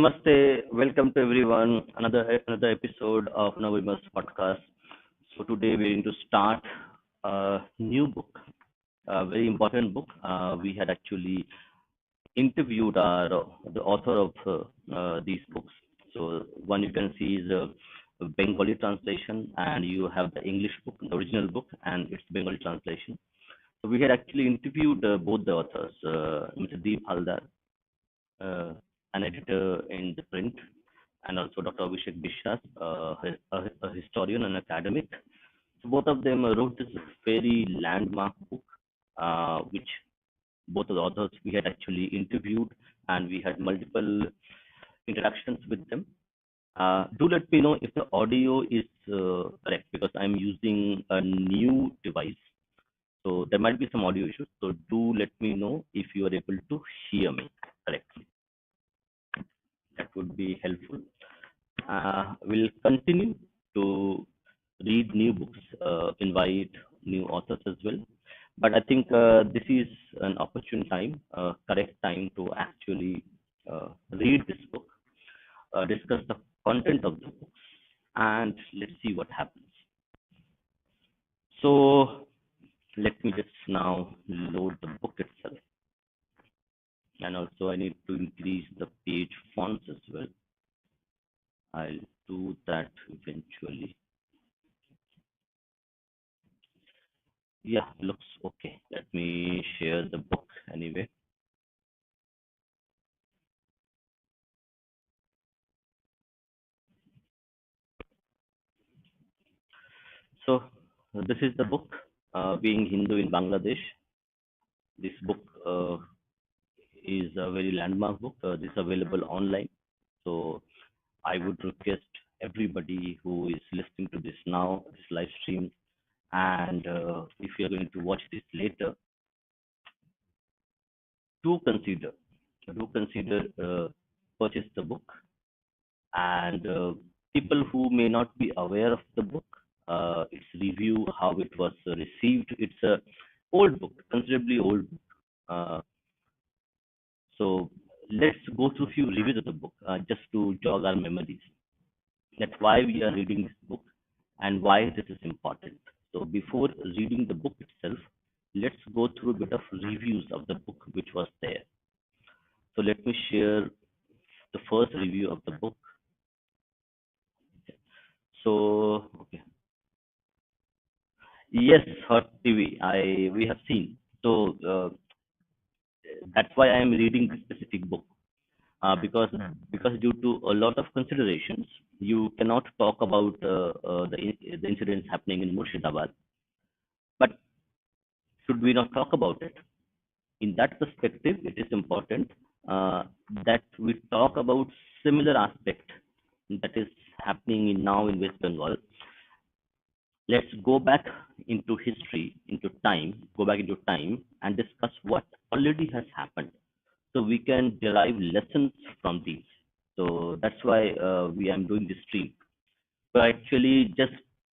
Namaste, welcome to everyone. Another episode of Navimas podcast. So today we're going to start a new book, a very important book. We had actually interviewed the author of these books. So one you can see is a Bengali translation, and you have the English book, the original book, and its Bengali translation. So we had actually interviewed both the authors, Mr. Deep Haldar, uh, an editor in the print, and also Dr. Abhishek Bishras, a historian and academic. So both of them wrote this very landmark book, which both of the authors we had actually interviewed, and we had multiple interactions with them. Do let me know if the audio is correct because I'm using a new device. So there might be some audio issues. So do let me know if you are able to hear me correctly. That would be helpful. We'll continue to read new books, invite new authors as well. But I think this is an opportune time, correct time to actually read this book, discuss the content of the books, and let's see what happens. So let me just now load the book itself. And also I need to increase the page fonts as well. I'll do that eventually. Yeah, looks okay. Let me share the book anyway. So this is the book, Being Hindu in Bangladesh. This book is a very landmark book. This is available online. So I would request everybody who is listening to this now, this live stream, and if you're going to watch this later, do consider, do consider purchase the book. And people who may not be aware of the book, its review, how it was received. It's a old book, considerably old book. So let's go through a few reviews of the book just to jog our memories. That's why we are reading this book and why this is important. So before reading the book itself, let's go through a bit of reviews of the book which was there. So let me share the first review of the book. So okay. Yes, Hot TV. We have seen. So that's why I am reading this specific book because due to a lot of considerations, you cannot talk about the incidents happening in Murshidabad. But should we not talk about it? In that perspective, it is important that we talk about similar aspect that is happening now in West Bengal. Let's go back into history, go back into time and discuss what already has happened. So we can derive lessons from these. So that's why we am doing this stream. So actually just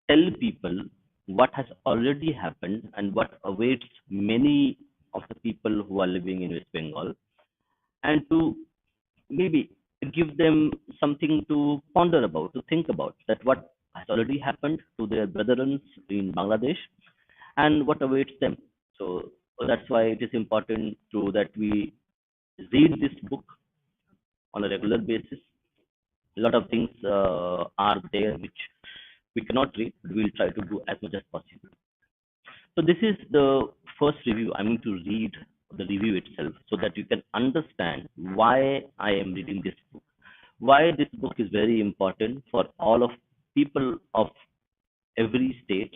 tell people what has already happened and what awaits many of the people who are living in West Bengal, and to maybe give them something to ponder about, to think about, that what has already happened to their brethren in Bangladesh and what awaits them. So that's why it is important to that we read this book on a regular basis. A lot of things are there which we cannot read, but we'll try to do as much as possible. So this is the first review. I'm going to read the review itself so that you can understand why I am reading this book. Why this book is very important for all of people of every state,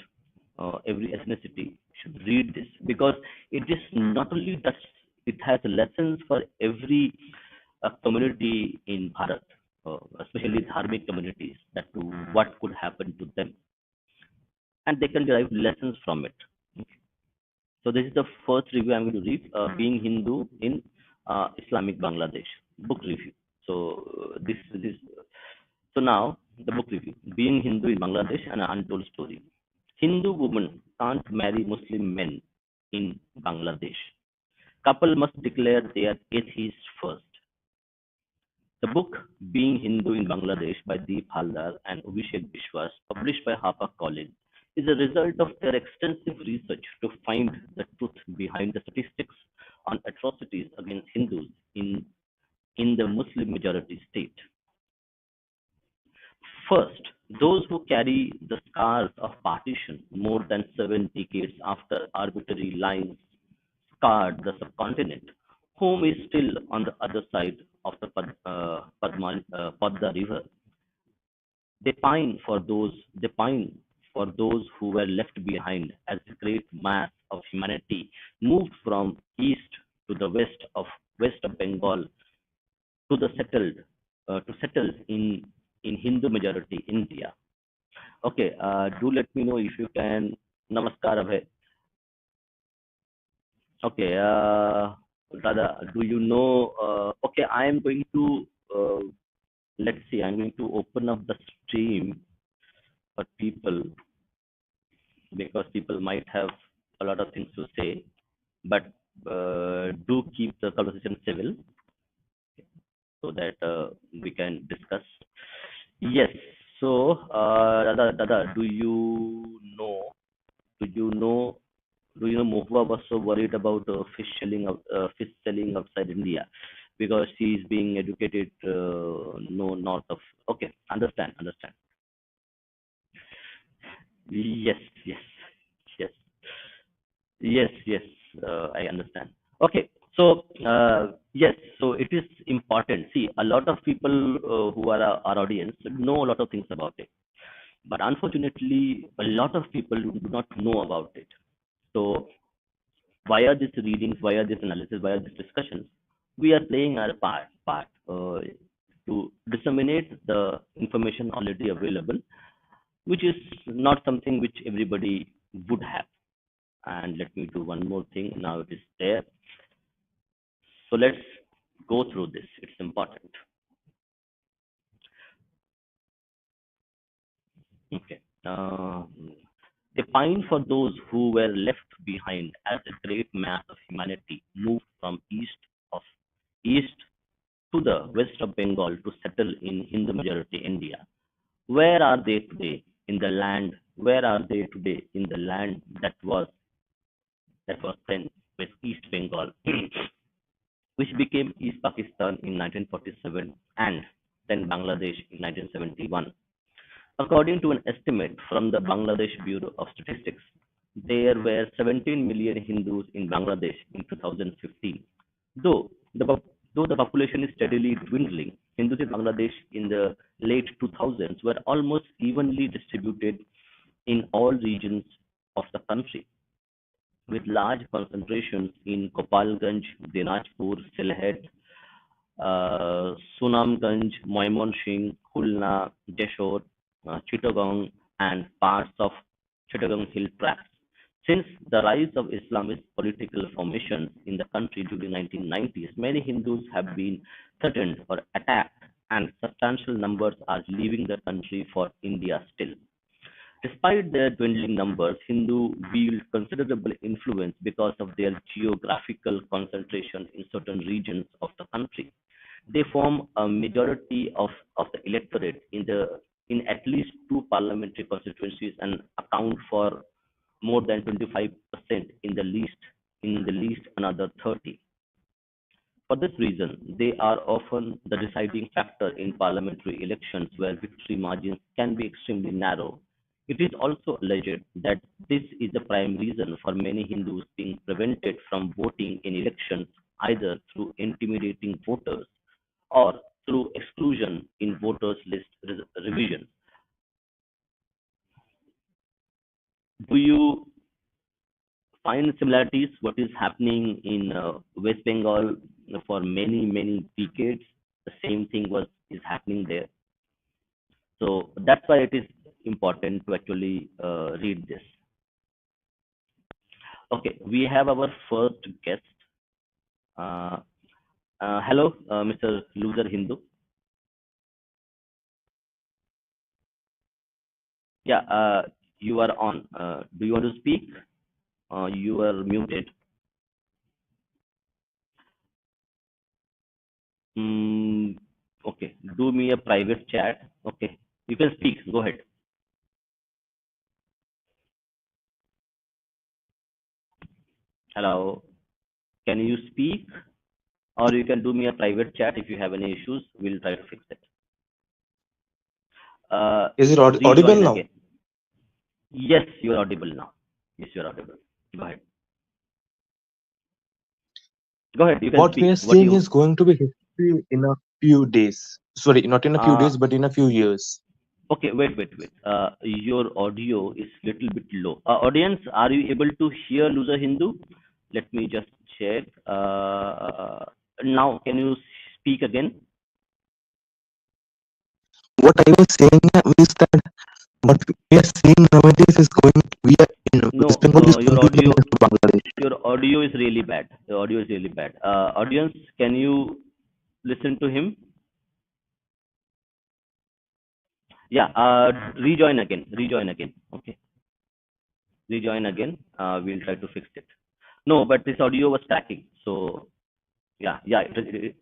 every ethnicity should read this because it is not only that it has lessons for every community in Bharat, especially dharmic communities, that to what could happen to them, and they can derive lessons from it. So this is the first review I'm going to read, Being Hindu in Islamic Bangladesh, book review. So this so now the book review, Being Hindu in Bangladesh, an Untold Story. Hindu women can't marry Muslim men in Bangladesh. Couple must declare they are atheists first. The book, Being Hindu in Bangladesh by Deep Haldar and Abhishek Bishwas, published by HarperCollins, is a result of their extensive research to find the truth behind the statistics on atrocities against Hindus in the Muslim majority state. First, those who carry the scars of partition more than 7 decades after arbitrary lines scarred the subcontinent. Home is still on the other side of the Padma River. They pine for those who were left behind as the great mass of humanity moved from east to the west of Bengal to the settle in Hindu majority India. Okay, do let me know if you can. Namaskar, Abhay. Okay, Dada, do you know? Okay, I am going to, let's see, I'm going to open up the stream for people because people might have a lot of things to say, but do keep the conversation civil so that we can discuss. Yes, so, Dada, know, do you know Mohua was so worried about fish selling outside India because she is being educated no north of. Okay, understand. Yes, yes, yes, yes. I understand. Okay, so yes, so it is important. See, a lot of people who are our audience know a lot of things about it, but unfortunately, a lot of people do not know about it. So via these readings, via this analysis, via these discussions, we are playing our part to disseminate the information already available, which is not something which everybody would have. And let me do one more thing. Now it is there. So let's go through this. It's important. Okay. They pine for those who were left behind as a great mass of humanity moved from east to the west of Bengal to settle in Hindu majority India. Where are they today in the land? Where are they today in the land that was then West East Bengal, which became East Pakistan in 1947 and then Bangladesh in 1971? According to an estimate from the Bangladesh Bureau of Statistics, there were 17 million Hindus in Bangladesh in 2015. Though the, though the population is steadily dwindling, Hindus in Bangladesh in the late 2000s were almost evenly distributed in all regions of the country, with large concentrations in Gopalganj, Dinajpur, Sylhet, Sunamganj, Mymensingh, Khulna, Jeshore, Chittagong, and parts of Chittagong Hill Tracts. Since the rise of Islamist political formations in the country during 1990s, many Hindus have been threatened or attacked, and substantial numbers are leaving the country for India still. Despite their dwindling numbers, Hindu wield considerable influence because of their geographical concentration in certain regions of the country. They form a majority of the electorate in at least two parliamentary constituencies and account for more than 25% in the least another 30. For this reason, they are often the deciding factor in parliamentary elections where victory margins can be extremely narrow. It is also alleged that this is the prime reason for many Hindus being prevented from voting in elections either through intimidating voters or through exclusion in voters list revision. Do you find similarities what is happening in West Bengal for many decades? The same thing was is happening there. So that's why it is important to actually read this. Okay, we have our first guest. Uh, Hello, Mr. Loser Hindu. Yeah, you are on. Do you want to speak? You are muted. Mm, Okay, do me a private chat. Okay, you can speak. Go ahead. Hello, can you speak? Or you can do me a private chat if you have any issues. We'll try to fix it. Uh, Is it audible Rejoin now? again. Yes, you're audible now. Yes, you're audible. Go ahead. Go ahead. You can What we speak. are What seeing you? is going to be history in a few days. Sorry, not in a few Uh, days, but in a few years. okay. Wait. Your audio is little bit low. Audience, are you able to hear Loser Hindu? Let me just check. Now, can you speak again? What I was saying is that what we are seeing nowadays is going. We are in West No, Bengal is going to be the next Bangladesh. your audio is really bad. The audio is really bad. Audience, can you listen to him? Yeah. Rejoin again. Rejoin again. Okay. Rejoin again. We'll try to fix it. No, but this audio was tracking. So yeah, it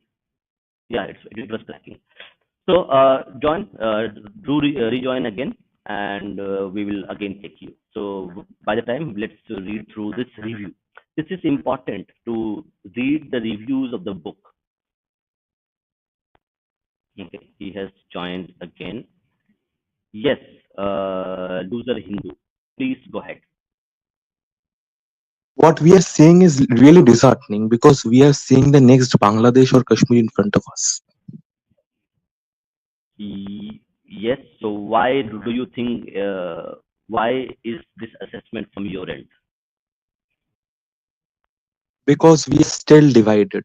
was tracking. So rejoin again, and we will again take you. So by the time, let's read through this review. This is important to read the reviews of the book. Okay, he has joined again. Yes, loser Hindu. Please go ahead. What we are seeing is really disheartening because we are seeing the next Bangladesh or Kashmir in front of us. Yes. So why do you think? Why is this assessment from your end? Because we are still divided.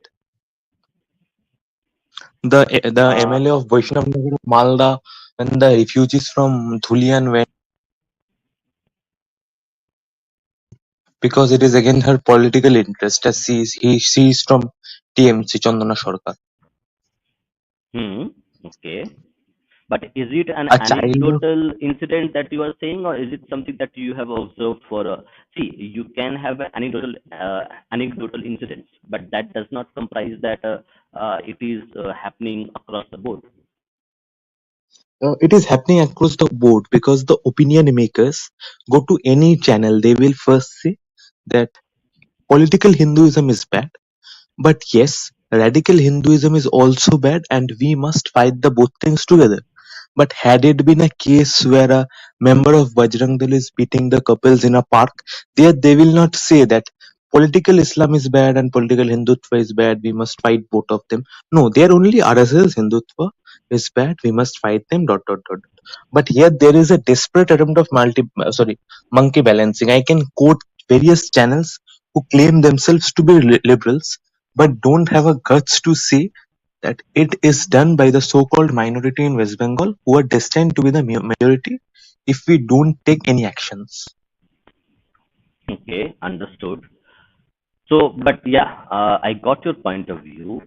The Uh, MLA of Vaishnav Nagar of Malda and the refugees from Dhulian went because it is against her political interest as she is from TMC Chandana Sarkar. hmm. Okay. But is it an A child anecdotal incident that you are saying, or is it something that you have observed for? See, you can have an anecdotal incidents, but that does not comprise that it is happening across the board. it is happening across the board because the opinion makers go to any channel, they will first say that political Hinduism is bad, but yes, radical Hinduism is also bad and we must fight the both things together. But had it been a case where a member of Bajrang Dal is beating the couples in a park, there they will not say that political Islam is bad and political Hindutva is bad. We must fight both of them. No, they are only RSS Hindutva is bad. We must fight them. Dot dot dot. But here there is a desperate attempt of monkey balancing. I can quote various channels who claim themselves to be liberals but don't have a guts to say that it is done by the so-called minority in West Bengal who are destined to be the majority if we don't take any actions. Okay, understood. So, but yeah, I got your point of view.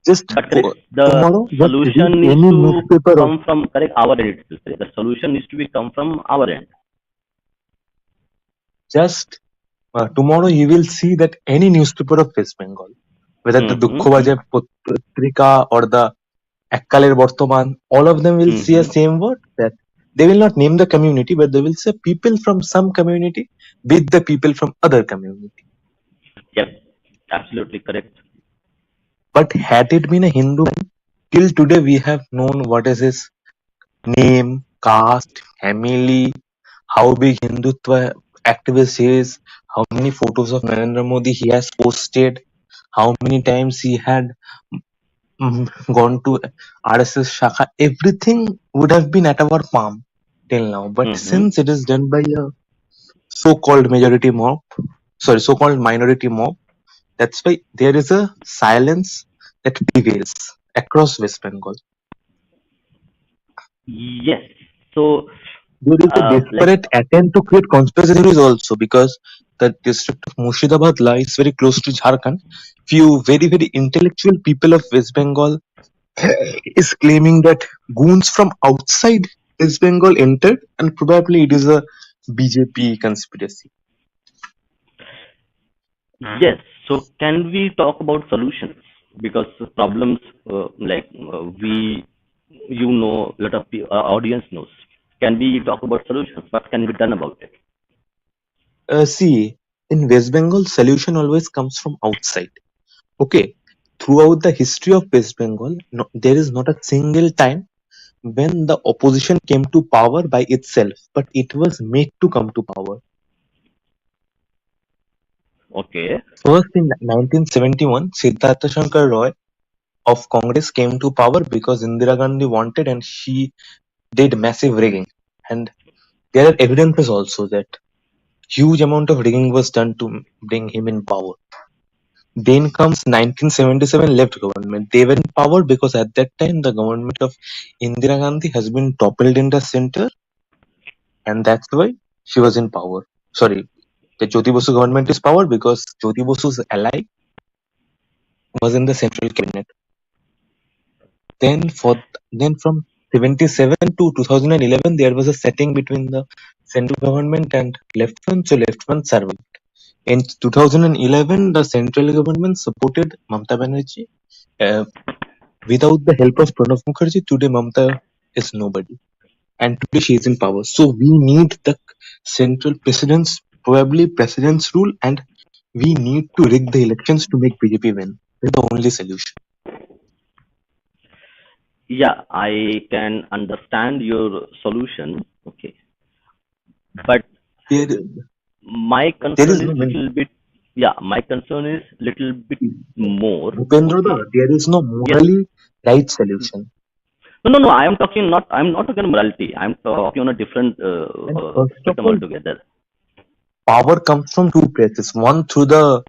Just But correct, the tomorrow, just read solution needs any to newspaper of come from correct our end itself. Correct? The solution needs to be come from our end. just tomorrow you will see that any newspaper of West Bengal, whether the Mm-hmm. Dukkhobaje Patrika or the Ekkaler Bortoman, all of them will see a Mm-hmm. same word that they will not name the community, but they will say people from some community with the people from other community. Yep, absolutely correct. But had it been a Hindu man, till today we have known what is his name, caste, family, how big Hindutva activist he is, how many photos of Narendra Modi he has posted, how many times he had gone to RSS Shakha. Everything would have been at our palm till now. But Mm-hmm. since it is done by a so-called majority mob, sorry, so-called minority mob, that's why there is a silence that prevails across West Bengal. Yes. So, There is a like, desperate attempt to create conspiracy theories also because the district of Murshidabad lies very close to Jharkhand. Few very intellectual people of West Bengal is claiming that goons from outside West Bengal entered and probably it is a BJP conspiracy. yes. So, can we talk about solutions? because the problems we a lot of audience knows. Can we talk about solutions? What can be done about it? See, in West Bengal, solution always comes from outside. Okay, throughout the history of West Bengal, no, there is not a single time when the opposition came to power by itself, but it was made to come to power. Okay, First, in 1971, Siddhartha Shankar Roy of Congress came to power because Indira Gandhi wanted, and she did massive rigging. And there are evidences also that huge amount of rigging was done to bring him in power. Then comes 1977 left government. They were in power because at that time the government of Indira Gandhi has been toppled in the center, and that's why she was in power. Sorry, the Jyoti Basu government is power because Jyoti Basu's ally was in the central cabinet. Then then from 77 to 2011 there was a setting between the central government and left front, so left front survived. In 2011, the central government supported Mamata Banerjee. Uh, Without the help of Pranab Mukherjee, today Mamata is nobody. And today she is in power. So we need the central president's, probably president's rule, and we need to rig the elections to make BJP win. That's the only solution. yeah, I can understand your solution. Okay, but There, my there concern is is no little bit. Yeah, my concern is little bit more. Bhupendra Da, Okay. there is no Yes. morally right solution. No, no, no. I am talking not. I'm not talking morality. I'm talking on a different And first of spectrum all, altogether. power comes from two places. One through the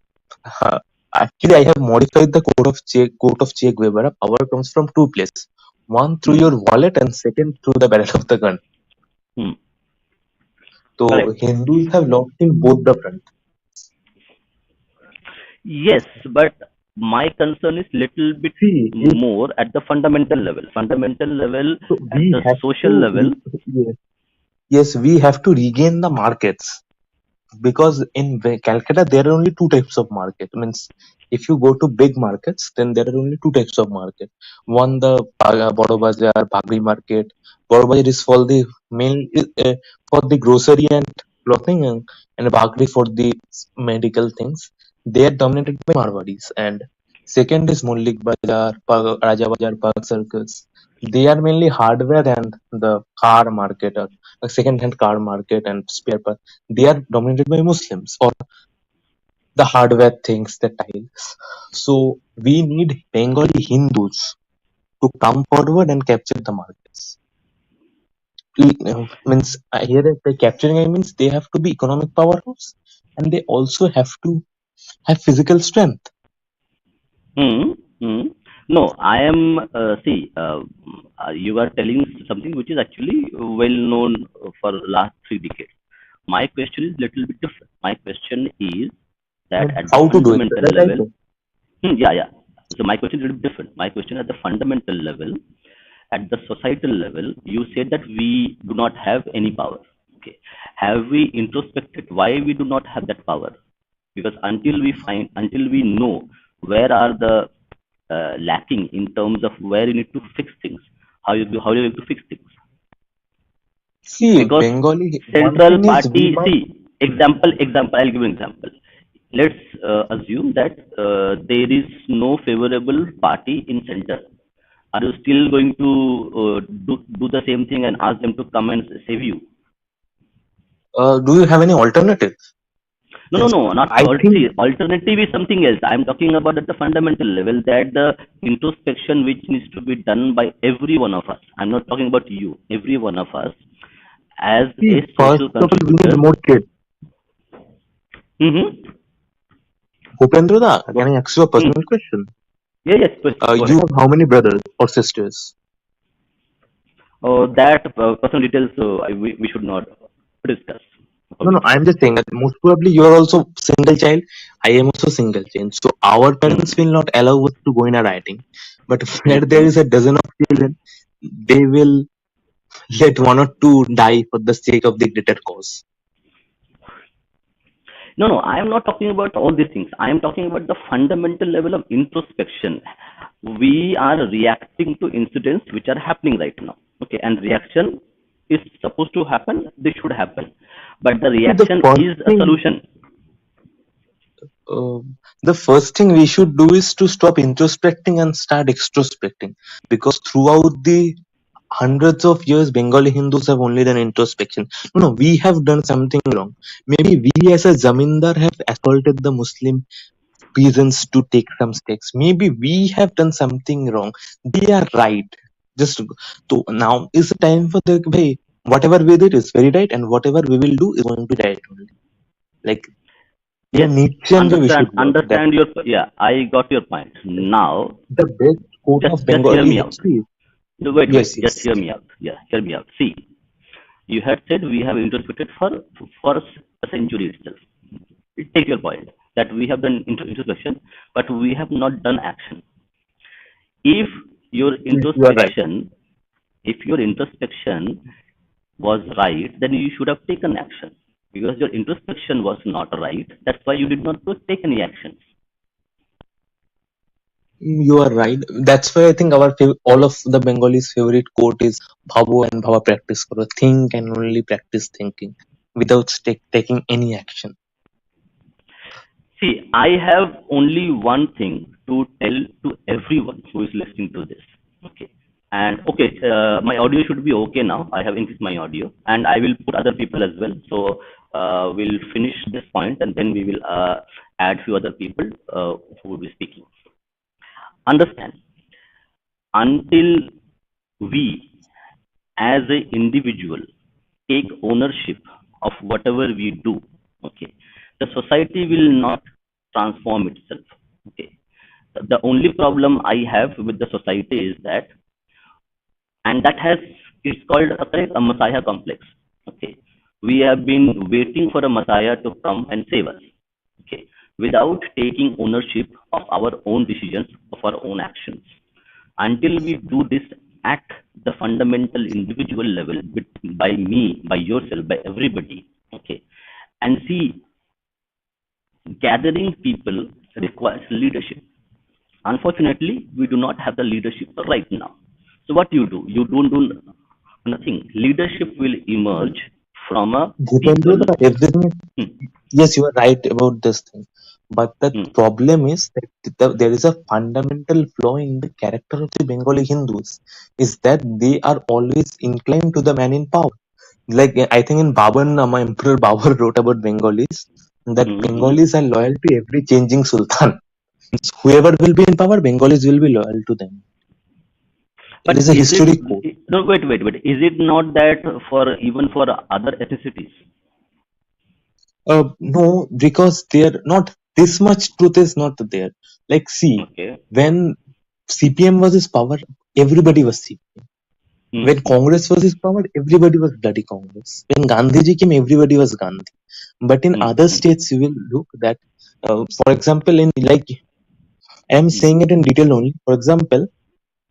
actually I have modified the code of Che Guevara. Power comes from two places. One through Hmm. your wallet and second through the barrel of the gun. Hmm. So Correct. Hindus have lost in both the fronts. Yes, but my concern is little bit See, if more at the fundamental level. Fundamental level, so at the social level. yes, yes, we have to regain the markets. Because in Calcutta there are only two types of market. Means if you go to big markets, then there are only two types of market. One the Bado Bazar, Bagri market. Bado Bazar is for the main for the grocery and clothing, and Bagri for the medical things. They are dominated by Marwadis. And second is Mullik Bazar, Raja Bazar, Park Circus. They are mainly hardware and the car market, or second-hand car market and spare parts. They are dominated by Muslims or the hardware things, the tiles. So we need Bengali Hindus to come forward and capture the markets. Means here by capturing I means they have to be economic powerhouse and they also have to have physical strength. Hmm. Hmm. No, I am. See, you are telling something which is actually well known for last 3 decades. My question is little bit different. My question is that And at the how to do it? fundamental That I level. know. Yeah, yeah. So my question is a little different. My question at the fundamental level, at the societal level, you said that we do not have any power. Okay. Have we introspected why we do not have that power? Because until we know where are the lacking in terms of where you need to fix things, how you need to fix things. See, Because Bengali, one central thing is we party, must. see, example, I'll give you an example. Let's assume that there is no favorable party in center. Are you still going to do the same thing and ask them to come and save you? Do you have any alternative? No, no, Means no, not I see, think. alternative is something else. I'm talking about at the fundamental level, that the introspection which needs to be done by every one of us. I'm not talking about you, every one of us as See, a first social of all, we contributor. need more kids. Mm-hmm. Bhupendra Da, can I ask you a Hmm. personal question? Yeah, yes, please, go You ahead. have how many brothers or sisters? That personal details we should not discuss No, no, publicly. I'm just saying that most probably you are also single child. I am also single child. So our Hmm. parents will not allow us to go in a writing. But where there Hmm. is a dozen of children, they will let one or two die for the sake of the greater cause. No, no, I am not talking about all these things. I am talking about the fundamental level of introspection. We are reacting to incidents which are happening right now. Okay, and reaction is supposed to happen, they should happen. But the So the reaction first is a thing, solution. uh, the first thing we should do is to stop introspecting and start extrospecting, because throughout the hundreds of years, Bengali Hindus have only done introspection. No, no, we have done something wrong. Maybe we as a zamindar have assaulted the Muslim peasants to take some steps. Maybe we have done something wrong. They are right. Just so now is the time for the way. Whatever we did is very right, and whatever we will do is going to be right only. Like in a Yes, Nietzschean way, we should work. That understand your, yeah, I got your point. Now, the best quote of just hear Bengali me out. history. No, wait, Yes, just yes. hear me out. Yeah, hear me out. See, you had said we have introspected for a century itself. Take your point that we have done introspection, but we have not done action. If your Yes, you are right. introspection, if your introspection was right, then you should have taken action. Because your introspection was not right, that's why you did not take any action. You are right. That's why I think all of the Bengalis' favorite quote is "Bhavo and Bhava practice karo." Think and only practice thinking without taking any action. See, I have only one thing to tell to everyone who is listening to this. Okay. And okay, my audio should be okay now. I have increased my audio, and I will put other people as well. So we'll finish this point, and then we will add few other people who will be speaking. Understand, until we, as an individual, take ownership of whatever we do, okay, the society will not transform itself. Okay, the only problem I have with the society is that, and that has, it's called a messiah complex. Okay, we have been waiting for a messiah to come and save us. Okay, without taking ownership of our own decisions, of our own actions. Until we do this at the fundamental individual level, by me, by yourself, by everybody, okay, and see, gathering people requires leadership. Unfortunately, we do not have the leadership right now. So what you don't do nothing. Leadership will emerge from a Jitendra, people. everything. Hmm, Yes, you are right about this thing. But the hmm, problem is that there is a fundamental flaw in the character of the Bengali Hindus. Is that they are always inclined to the man in power. Like I think in Baban, my Emperor Babur wrote about Bengalis that hmm, hmm. Bengalis are loyal to every changing sultan. Whoever will be in power, Bengalis will be loyal to them. It But is a is it, historic quote. no, wait, is it not that for even for other ethnicities? No, because they're not this much truth is not there. Like, see, Okay. when CPM was his power, everybody was CPM. When Mm-hmm. Congress was his power, everybody was bloody Congress. When Gandhiji came, everybody was Gandhi. But in other Mm-hmm. states, you will look that, for example, in like I am saying it in detail only. For example,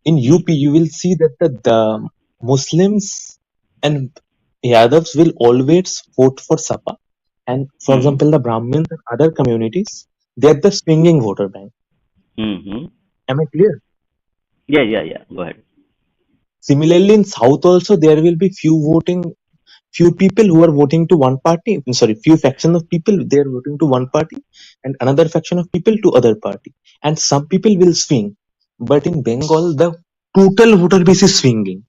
in UP, you will see that the Muslims and Yadavs will always vote for Sapa. And for Mm-hmm. example, the Brahmins and other communities, they are the swinging voter bank. Mm-hmm. Am I clear? Yeah, yeah, yeah. Go ahead. Similarly, in South also, there will be few people who are voting to one party. Sorry, few faction of people, they are voting to one party and another faction of people to other party. And some people will swing. But in Bengal, the total voter base is swinging.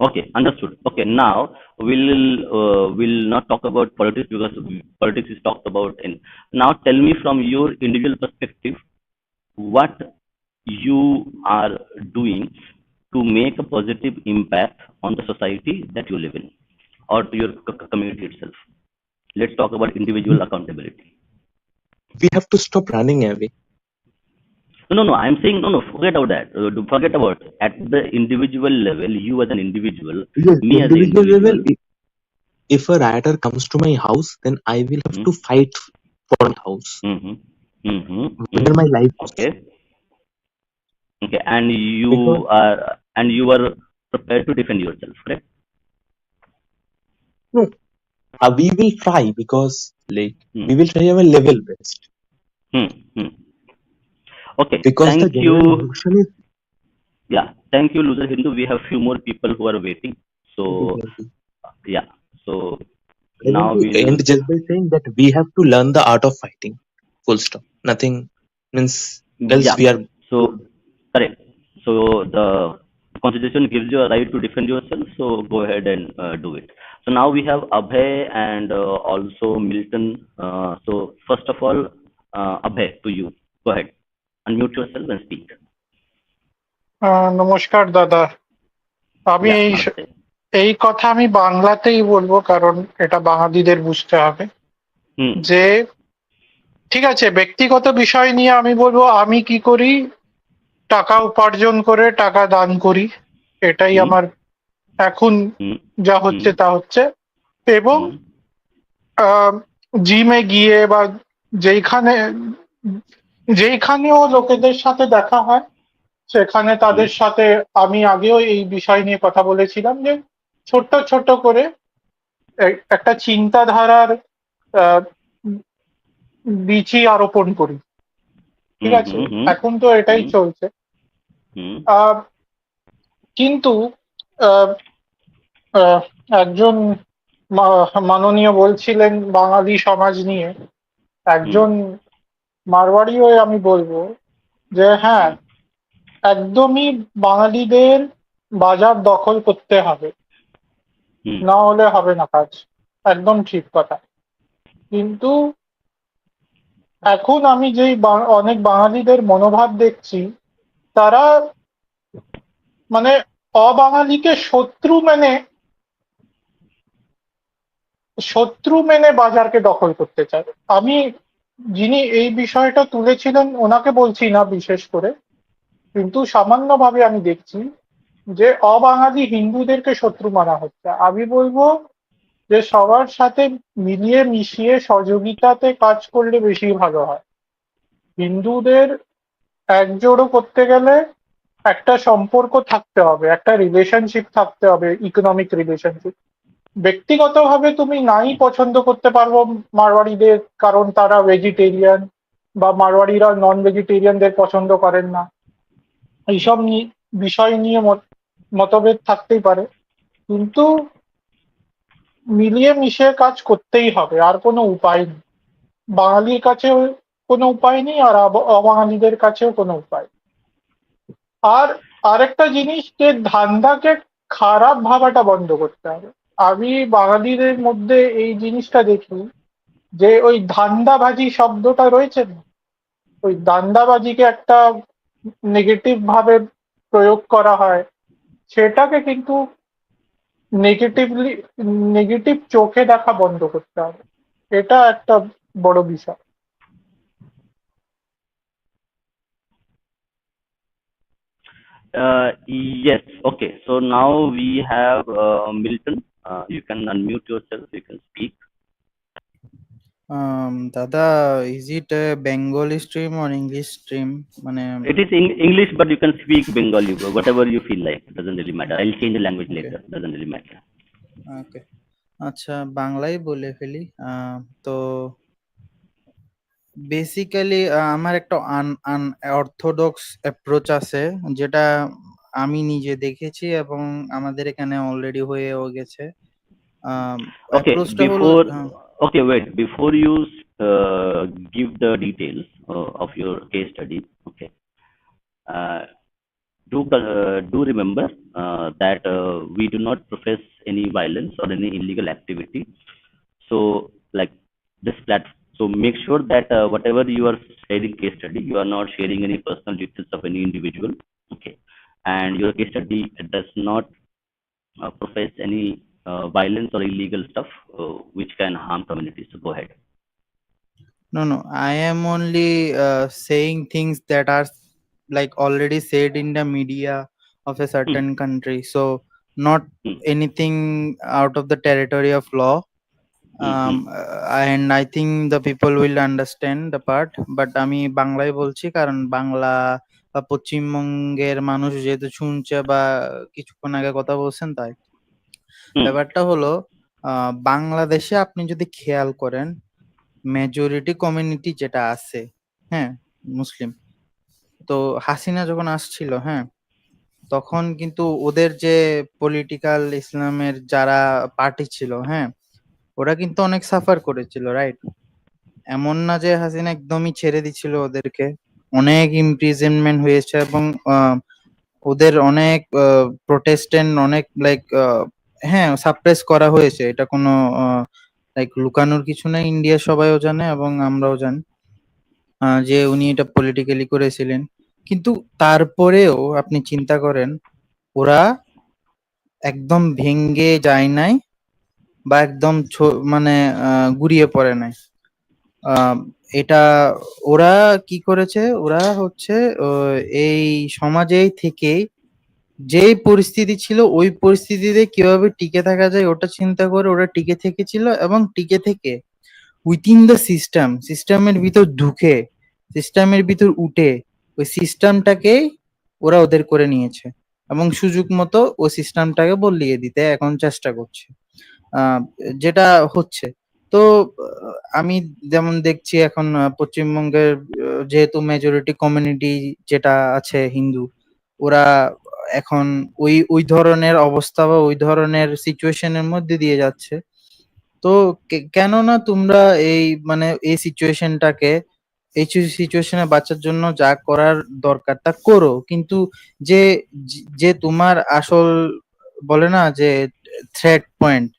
Okay, understood. Okay, now we'll not talk about politics because politics is talked about in. Now, tell me from your individual perspective what you are doing to make a positive impact on the society that you live in or to your community itself. Let's talk about individual accountability. We have to stop running away. No, no, no. I'm saying no, no. Forget about that. Forget about at the individual level. You as an individual, Yes, me as an individual level, individual. if a rioter comes to my house, then I will have Hmm. to fight for my house, Mm-hmm. Mm-hmm. whether my life is. Okay. Okay. And Because you are prepared to defend yourself, correct? no, We will try because like Hmm. we will try our level best Hmm. Hmm. Okay, because the thank general you. notion is Yeah, thank you, Loser Hindu. We have few more people who are waiting. So definitely. yeah, so I want now to we'll. end just by saying that we have to learn the art of fighting. Full stop. Nothing means else Yeah. we are So good. correct. So the constitution gives you a right to defend yourself. So go ahead and do it. So now we have Abhay and also Milton. So first of all, Abhay, to you. Go ahead. Unmute yourself and speak. নমস্কার দাদা। আমি Yeah, এই namaste. এই কথা আমি বাংলাতেই বলবো, কারণ এটা বাঙালিদের বুঝতে হবে। Hmm. যে ঠিক আছে, ব্যক্তিগত বিষয় নিয়ে আমি বলবো, আমি কি করি, টাকা উপার্জন করে টাকা দান করি, এটাই Hmm. আমার এখন Hmm. যা হচ্ছে Hmm. তা হচ্ছে। এবং Hmm. জিমে গিয়ে বা যেইখানে যেইখানেও লোকেদের সাথে দেখা হয়, সেখানে Hmm. তাদের সাথে আমি আগেও এই বিষয় নিয়ে কথা বলেছিলাম যে ছোট্ট ছোট্ট করে একটা চিন্তাধারার আহ, বীজই আরোপণ করি। ঠিক Hmm. আছে, Hmm. Hmm. এখন তো এটাই Hmm. চলছে। Hmm. আহ, কিন্তু আহ, আহ, একজন মাননীয় বলছিলেন বাঙালি সমাজ নিয়ে, Hmm. একজন মারওয়াড়ি হয়ে আমি বলবো যে হ্যাঁ, Hmm. একদমই বাঙালিদের বাজার দখল করতে হবে, Hmm. না হলে হবে না কাজ। একদম ঠিক কথা। কিন্তু এখন আমি যেই অনেক বাঙালিদের মনোভাব দেখছি, তারা মানে অবাঙালিকে শত্রু মেনে বাজারকে দখল করতে চায়। আমি যিনি এই বিষয়টা তুলেছিলেন ওনাকে বলছি না বিশেষ করে, কিন্তু সামান্যভাবে আমি দেখছি যে অবাঙালি হিন্দুদেরকে শত্রু মানা হচ্ছে। আমি বলবো যে সবার সাথে মিলিয়ে মিশিয়ে সহযোগিতাতে কাজ করলে বেশি ভালো হয়। হিন্দুদের একজোড়ো করতে গেলে একটা সম্পর্ক থাকতে হবে, একটা রিলেশনশিপ থাকতে হবে, ইকোনমিক রিলেশনশিপ। ব্যক্তিগতভাবে তুমি নাই পছন্দ করতে পারবো মারওয়াড়িদের, কারণ তারা ভেজিটেরিয়ান, বা মারওয়াড়িরা নন ভেজিটেরিয়ানদের পছন্দ করেন না। এইসব বিষয় নিয়ে মতভেদ থাকতেই পারে, কিন্তু মিলিয়ে মিশিয়ে কাজ করতেই হবে, আর কোনো উপায় নেই। বাঙালির কাছেও কোনো উপায় নেই, আর অবাঙালিদের কাছেও কোনো উপায়। আর আরেকটা জিনিস, যে ধান্দাকে খারাপ ভাবাটা বন্ধ করতে হবে। আমি বাঙালিদের মধ্যে এই জিনিসটা দেখি যে ওই ধান্দাবাজি শব্দটা রয়েছে না, ওই ধান্দাবাজিকে একটা নেগেটিভ ভাবে প্রয়োগ করা হয়, সেটাকে কিন্তু নেগেটিভলি নেগেটিভ চোখে দেখা বন্ধ করতে হবে। এটা একটা বড় বিষয়। Yes. Okay. So now we have Milton. You can unmute yourself. You can speak. Dada, is it a Bengali stream or English stream? মানে It is English, but you can speak Bengali, whatever you feel like. It doesn't really matter. I'll change the language okay later. Doesn't really matter. ওকে আচ্ছা, বাংলাই বলে ফেলি। তো basically আমার একটা orthodox approach আছে, যেটা আমি নিজে দেখেছি এবং আমাদের এখানে অলরেডি হয়েও গেছে। Okay. অ্যাপ্রোচটা হলো Before. Okay. Wait. Before you give the details of your case study. Okay. Uh, do remember that we do not profess any violence or any illegal activity. So, like this platform. So make sure that whatever you are sharing case study, you are not sharing any personal details of any individual. Okay, and your case study does not profess any violence or illegal stuff which can harm communities. So go ahead. no, I am only saying things that are like already said in the media of a Hmm. certain country, so not Hmm. anything out of the territory of law. Hmm. Hmm. And I think the people will understand the part, but আমি বাংলায় বলছি কারণ বাংলা বা পশ্চিমবঙ্গের মানুষ যেহেতু শুনছে বা কিছুক্ষণ আগে কথা বলছেন, তাই Hmm. ব্যাপারটা হলো বাংলাদেশে আপনি যদি খেয়াল করেন, মেজরিটি কমিউনিটি যেটা আছে, হ্যাঁ, মুসলিম। তো হাসিনা যখন আসছিল, হ্যাঁ, তখন কিন্তু ওদের যে পলিটিক্যাল ইসলামের যারা পার্টি ছিল, হ্যাঁ, ওরা কিন্তু অনেক সাফার করেছিল, রাইট? এমন না যে হাসিনা একদমই ছেড়ে দিছিল ওদেরকে। অনেক ইমপ্রিজনমেন্ট হয়েছে এবং ওদের অনেক প্রোটেস্টেন্ট অনেক লাইক হ্যাঁ সাপ্রেস করা হয়েছে। এটা কোনো লাইক লুকানোর কিছু না, ইন্ডিয়া সবাইও জানে এবং আমরাও জানি যে উনি এটা পলিটিক্যালি করেছিলেন। কিন্তু তারপরেও আপনি চিন্তা করেন, ওরা একদম ভেঙ্গে যায় নাই বা একদম মানে গুড়িয়ে পড়ে নাই। আহ, এটা ওরা কি করেছে, ওরা হচ্ছে এই সমাজেই থেকে যেই পরিস্থিতি ছিল ওই পরিস্থিতিতে কিভাবে টিকে থাকা যায় ওটা চিন্তা করে ওরা টিকে থেকেছিল এবং টিকে থেকে উইথিন দ্য সিস্টেমের ভিতর ঢুকে সিস্টেমের ভিতর উঠে ওই সিস্টেমটাকে ওরা ওদের করে নিয়েছে এবং সুযোগ মতো ওই সিস্টেমটাকে বদলিয়ে দিতে এখন চেষ্টা করছে, আহ, যেটা হচ্ছে। তো আমি যেমন দেখছি এখন পশ্চিমবঙ্গের যেহেতু মেজরিটি কমিউনিটি যেটা আছে হিন্দু, ওরা এখন ওই ওই ধরনের অবস্থা বা ওই ধরনের সিচুয়েশনের মধ্যে দিয়ে যাচ্ছে। তো কেননা তোমরা এই মানে এই সিচুয়েশনটাকে এই সিচুয়েশনে বাঁচার জন্য যা করার দরকার তা করো, কিন্তু যে যে তোমার আসল বলে না যে থ্রেট পয়েন্ট,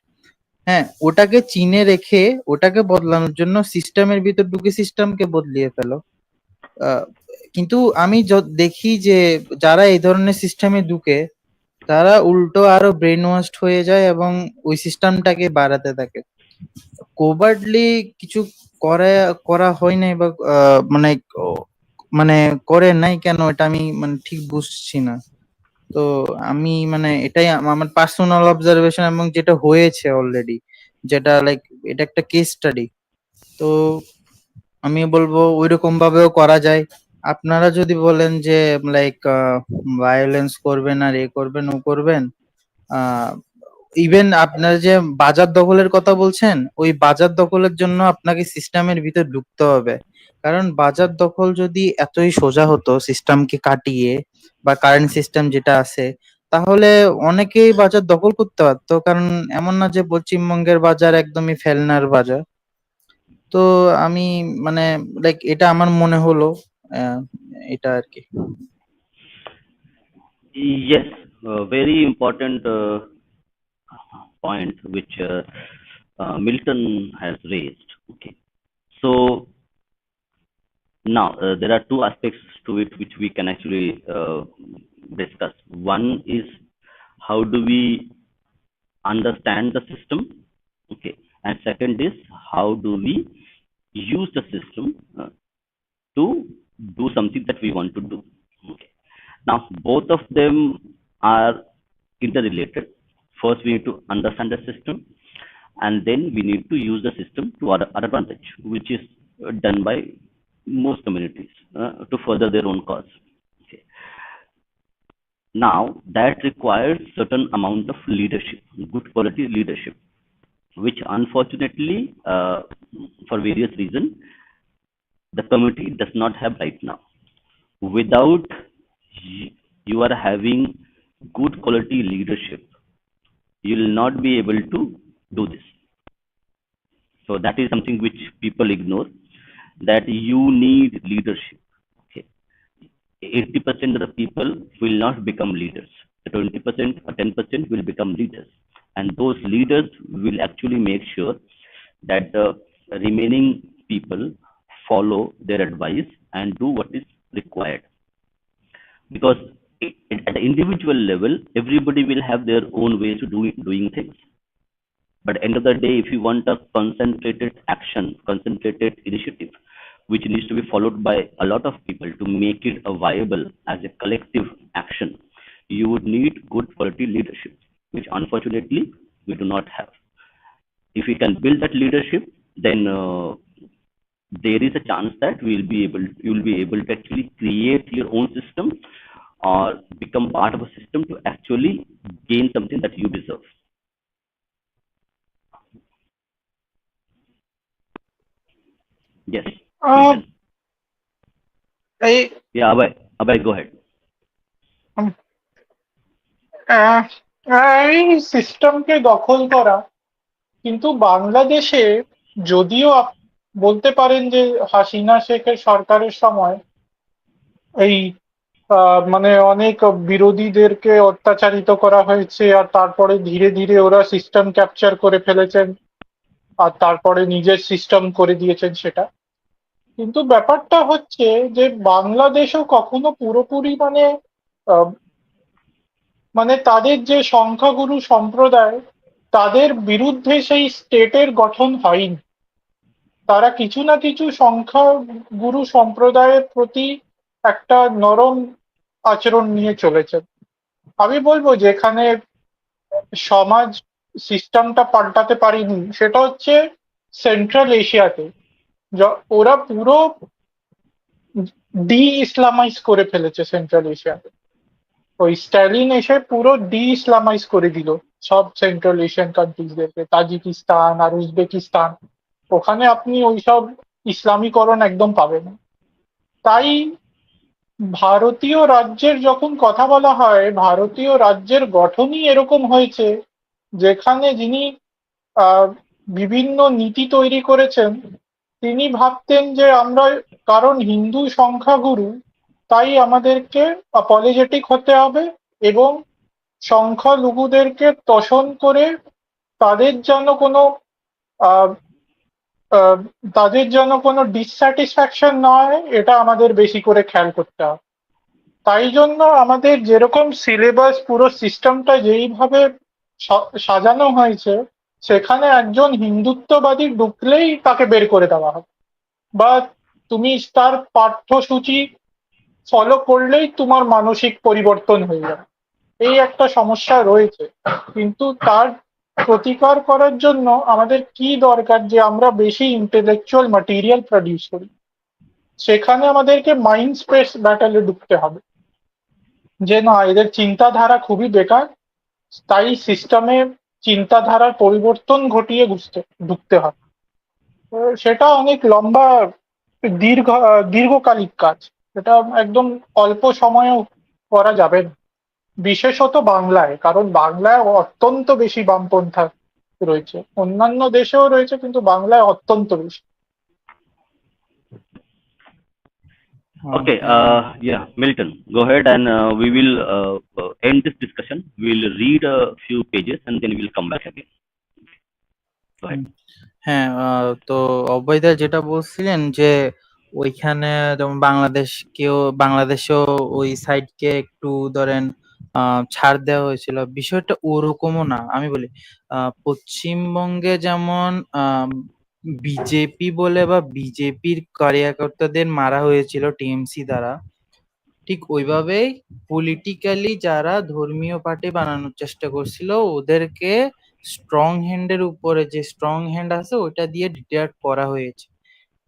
হ্যাঁ, ওটাকে চিনে রেখে ওটাকে বদলানোর জন্য সিস্টেমের ভিতর ঢুকে সিস্টেমকে বদলিয়ে ফেলো। আহ, কিন্তু আমি দেখি যে যারা এই ধরনের সিস্টেমে ঢুকে তারা উল্টো আরো ব্রেন ওয়াশড হয়ে যায় এবং ওই সিস্টেমটাকে বাড়াতে থাকে। কোভার্ডলি কিছু করে করা হয় নাই বা মানে মানে করে নাই কেন এটা আমি মানে ঠিক বুঝছি না। তো আমি মানে এটাই আমার পার্সোনাল অবজারভেশন এবং যেটা হয়েছে অলরেডি, যেটা লাইক এটা একটা কেস স্টাডি। তো আমি বলবো ওইরকম ভাবেও করা যায়। আপনারা যদি বলেন যে লাইক ভায়োলেন্স করবেন আর এ করবেন ও করবেন, ইভেন আপনারা যে বাজার দখলের কথা বলছেন, ওই বাজার দখলের জন্য আপনাকে সিস্টেমের ভিতর ঢুকতে হবে। কারণ বাজার দখল যদি এতই সোজা হতো সিস্টেমকে কাটিয়ে বা কারেন্ট সিস্টেম যেটা আছে, তাহলে অনেকেই বাজার দখল করতে পারতো। কারণ এমন না যে পশ্চিমবঙ্গের বাজার একদমই ফেলনার বাজার। তো আমি মানে লাইক এটা আমার মনে হলো, আহ, এটা আর কি। Yes, very important point which Milton has raised. Okay, so now there are two aspects to it which we can actually discuss. One is how do we understand the system, okay, and second is how do we use the system to do something that we want to do. Okay. Now, both of them are interrelated. First, we need to understand the system, and then we need to use the system to our advantage, which is done by most communities to further their own cause. Okay. Now, that requires certain amount of leadership, good quality leadership, which unfortunately, for various reasons, the community does not have right now. Without you are having good quality leadership, you will not be able to do this. So that is something which people ignore, that you need leadership. Okay. 80% of the people will not become leaders. The 20% or 10% will become leaders. And those leaders will actually make sure that the remaining people follow their advice and do what is required. Because at the individual level, everybody will have their own ways to doing things. But end of the day, if you want a concentrated action, concentrated initiative, which needs to be followed by a lot of people to make it a viable as a collective action, you would need good quality leadership, which unfortunately we do not have. If we can build that leadership, then there is a chance that you will be able to actually create your own system or become part of a system to actually gain something that you deserve. Yes, ah, Milton. এই Yeah, Abhay, go ahead. উম, আহ, এই সিস্টেমকে দখল করা, কিন্তু বাংলাদেশে যদিও বলতে পারেন যে হাসিনা শেখের সরকারের সময় এই মানে অনেক বিরোধীদেরকে অত্যাচারিত করা হয়েছে, আর তারপরে ধীরে ধীরে ওরা সিস্টেম ক্যাপচার করে ফেলেছেন, আর তারপরে নিজের সিস্টেম করে দিয়েছেন সেটা। কিন্তু ব্যাপারটা হচ্ছে যে বাংলাদেশও কখনো পুরোপুরি আহ, মানে তাদের যে সংখ্যাগুরু সম্প্রদায়, তাদের বিরুদ্ধে সেই স্টেটের গঠন হয়নি। তারা কিছু না কিছু সংখ্যাগুরু সম্প্রদায়ের প্রতি একটা নরম আচরণ নিয়ে চলেছে। আমি বলবো যেখানে সমাজ সিস্টেমটা পাল্টাতে পারেনি সেটা হচ্ছে সেন্ট্রাল এশিয়াতে। ওরা পুরো ডি ইসলামাইজ করে ফেলেছে সেন্ট্রাল এশিয়াতে। ওই স্ট্যালিন এসে পুরো ডি ইসলামাইজ করে দিল সব সেন্ট্রাল এশিয়ান কান্ট্রিজদেরকে, তাজিকিস্তান আর উজবেকিস্তান। ওখানে আপনি ওইসব ইসলামীকরণ একদম পাবেন না। তাই ভারতীয় রাজ্যের যখন কথা বলা হয়, ভারতীয় রাজ্যের গঠনই এরকম হয়েছে যেখানে যিনি আহ, বিভিন্ন নীতি তৈরি করেছেন, তিনি ভাবতেন যে আমরা, কারণ হিন্দু সংখ্যাগুরু, তাই আমাদেরকে অপোলোজেটিক হতে হবে এবং সংখ্যালঘুদেরকে তোষণ করে তাদের যেন কোনো আহ, আহ, তাদের যেন কোনো ডিসস্যাটিসফ্যাকশন না হয়, এটা আমাদের বেশি করে খেয়াল করতে হবে। তাই জন্য আমাদের যেরকম সিলেবাস, পুরো সিস্টেমটা যেইভাবে সাজানো হয়েছে, সেখানে একজন হিন্দুত্ববাদী ঢুকলেই তাকে বের করে দেওয়া হবে, বা তুমি তার পাঠ্যসূচি ফলো করলেই তোমার মানসিক পরিবর্তন হয়ে যাবে। এই একটা সমস্যা রয়েছে। কিন্তু তার প্রতিকার করার জন্য আমাদের কি দরকার, যে আমরা বেশি ইন্টেলেকচুয়াল ম্যাটেরিয়াল প্রডিউস করি। সেখানে আমাদেরকে মাইন্ড স্পেস ব্যাটেলে ঢুকতে হবে, যে না, এদের চিন্তাধারা খুবই বেকার, তাই সিস্টেমে চিন্তাধারার পরিবর্তন ঘটিয়ে ঢুকতে হবে। সেটা অনেক লম্বা, দীর্ঘকালিক কাজ। সেটা একদম অল্প সময়েও করা যাবে না, বিশেষত বাংলায়, কারণ বাংলায় অত্যন্ত বেশি বামপন্থা রয়েছে। অন্যান্য দেশেও রয়েছে, কিন্তু বাংলায় অত্যন্ত বেশি। Okay, হ্যাঁ, yeah, Milton, go ahead and we will end this discussion. We'll read a few pages and then we'll come back again. Go ahead. হুম, হ্যাঁ, তো অভয়দা যেটা বলছিলেন যে ওইখানে যেমন বাংলাদেশেও ওই সাইডকে একটু ধরেন ছাড় দেওয়া হয়েছিল, বিষয়টা ওরকমও না। আমি বলি পশ্চিমবঙ্গে যেমন বিজেপি বলে বা বিজেপির কার্যকর্তাদের মারা হয়েছিল টিএমসি দ্বারা, ঠিক ওইভাবেই পলিটিক্যালি যারা ধর্মীয় পার্টি বানানোর চেষ্টা করছিল ওদেরকে স্ট্রং হ্যান্ডের উপরে, যে স্ট্রং হ্যান্ড আছে ওইটা দিয়ে ডিটেক্ট করা হয়েছে।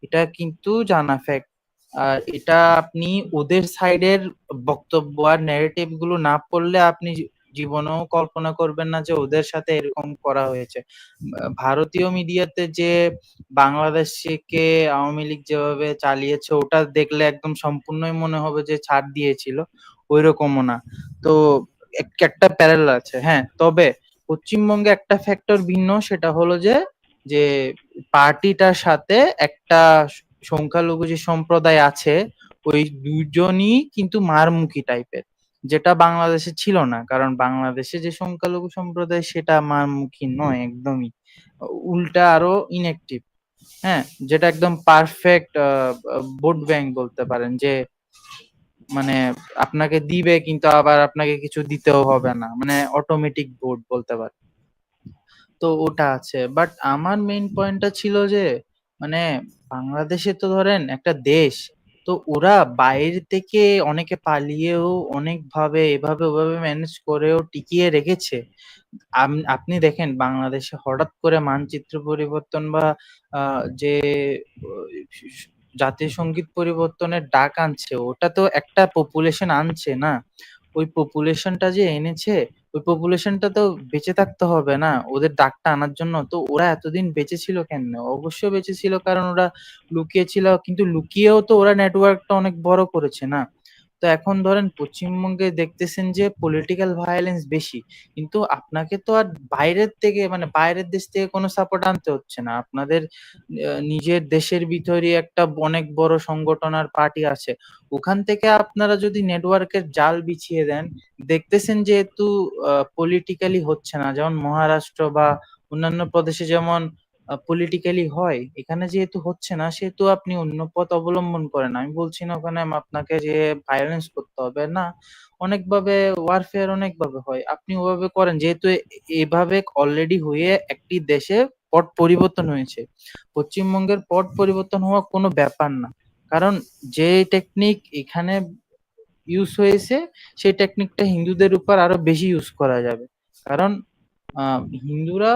এটা কিন্তু জানা ফ্যাক্ট। আর এটা আপনি ওদের সাইডের বক্তব্য আর ন্যারেটিভ গুলো না পড়লে আপনি জীবনেও কল্পনা করবেন না যে ওদের সাথে এরকম করা হয়েছে। ভারতীয় মিডিয়াতে যে বাংলাদেশকে আওয়ামী লীগ যেভাবে চালিয়েছে ওটা দেখলে একদম সম্পূর্ণই মনে হবে যে ছাড় দিয়েছিল, ওইরকমও না। তো একটা প্যারাল আছে। হ্যাঁ, তবে পশ্চিমবঙ্গে একটা ফ্যাক্টর ভিন্ন, সেটা হলো যে যে পার্টিটার সাথে একটা সংখ্যালঘু যে সম্প্রদায় আছে, ওই দুজনই কিন্তু মারমুখী টাইপের, যেটা বাংলাদেশে ছিল না। কারণ বাংলাদেশে যে সংখ্যালঘু সম্প্রদায় সেটা মারমুখী নয় একদমই, উল্টা আরো ইনঅ্যাক্টিভ। হ্যাঁ, যেটা একদম পারফেক্ট ভোট ব্যাংক বলতে পারেন, যে মানে আপনাকে দিবে কিন্তু আবার আপনাকে কিছু দিতেও হবে না, মানে অটোমেটিক ভোট বলতে পারেন। তো ওটা আছে। বাট আমার মেইন পয়েন্টটা ছিল যে মানে বাংলাদেশে তো ধরেন একটা দেশ, তো ওরা বাইরে থেকে অনেকে পালিয়েও অনেক ভাবে এভাবে ওভাবে ম্যানেজ করেও টিকিয়ে রেখেছে। আপনি দেখেন বাংলাদেশে হঠাৎ করে মানচিত্র পরিবর্তন বা যে জাতীয় সঙ্গীত পরিবর্তনের ডাক আনছে, ওটা তো একটা পপুলেশন আনছে না। ওই পপুলেশনটা যে এনেছে ওই পপুলেশনটা তো বেঁচে থাকতে হবে না ওদের ডাকটা আনার জন্য। তো ওরা এতদিন বেঁচে ছিল কেন? অবশ্যই বেঁচে ছিল কারণ ওরা লুকিয়ে ছিল, কিন্তু লুকিয়েও তো ওরা নেটওয়ার্কটা অনেক বড় করেছে না? তো এখন ধরেন পশ্চিমবঙ্গে দেখতেছেন যে পলিটিক্যাল ভায়োলেন্স বেশি, কিন্তু আপনাকে তো আর বাইরের থেকে মানে বাইরের দেশ থেকে কোনো সাপোর্ট আনতে হচ্ছে না। আপনাদের নিজের দেশের ভিতরই একটা অনেক বড় সংগঠন আর পার্টি আছে, ওখান থেকে আপনারা যদি নেটওয়ার্কের জাল বিছিয়ে দেন, দেখতেছেন যেহেতু পলিটিক্যালি হচ্ছে না, যেমন মহারাষ্ট্র বা অন্যান্য প্রদেশে যেমন পলিটিক্যালি হয়, এখানে যেহেতু হচ্ছে না সেহেতু আপনি অন্য পথ অবলম্বন করেন। আমি বলছি না ওখানে আপনাকে যে ভায়োলেন্স করতে হবে না, অনেকভাবে ওয়ারফেয়ার অনেকভাবে হয়, আপনি ওভাবে করেন। যেহেতু এভাবে অলরেডি হয়ে একটি দেশে পট পরিবর্তন হয়েছে, পশ্চিমবঙ্গের পট পরিবর্তন হওয়া কোনো ব্যাপার না। কারণ যে টেকনিক এখানে ইউজ হয়েছে সেই টেকনিকটা হিন্দুদের উপর আরো বেশি ইউজ করা যাবে। কারণ হিন্দুরা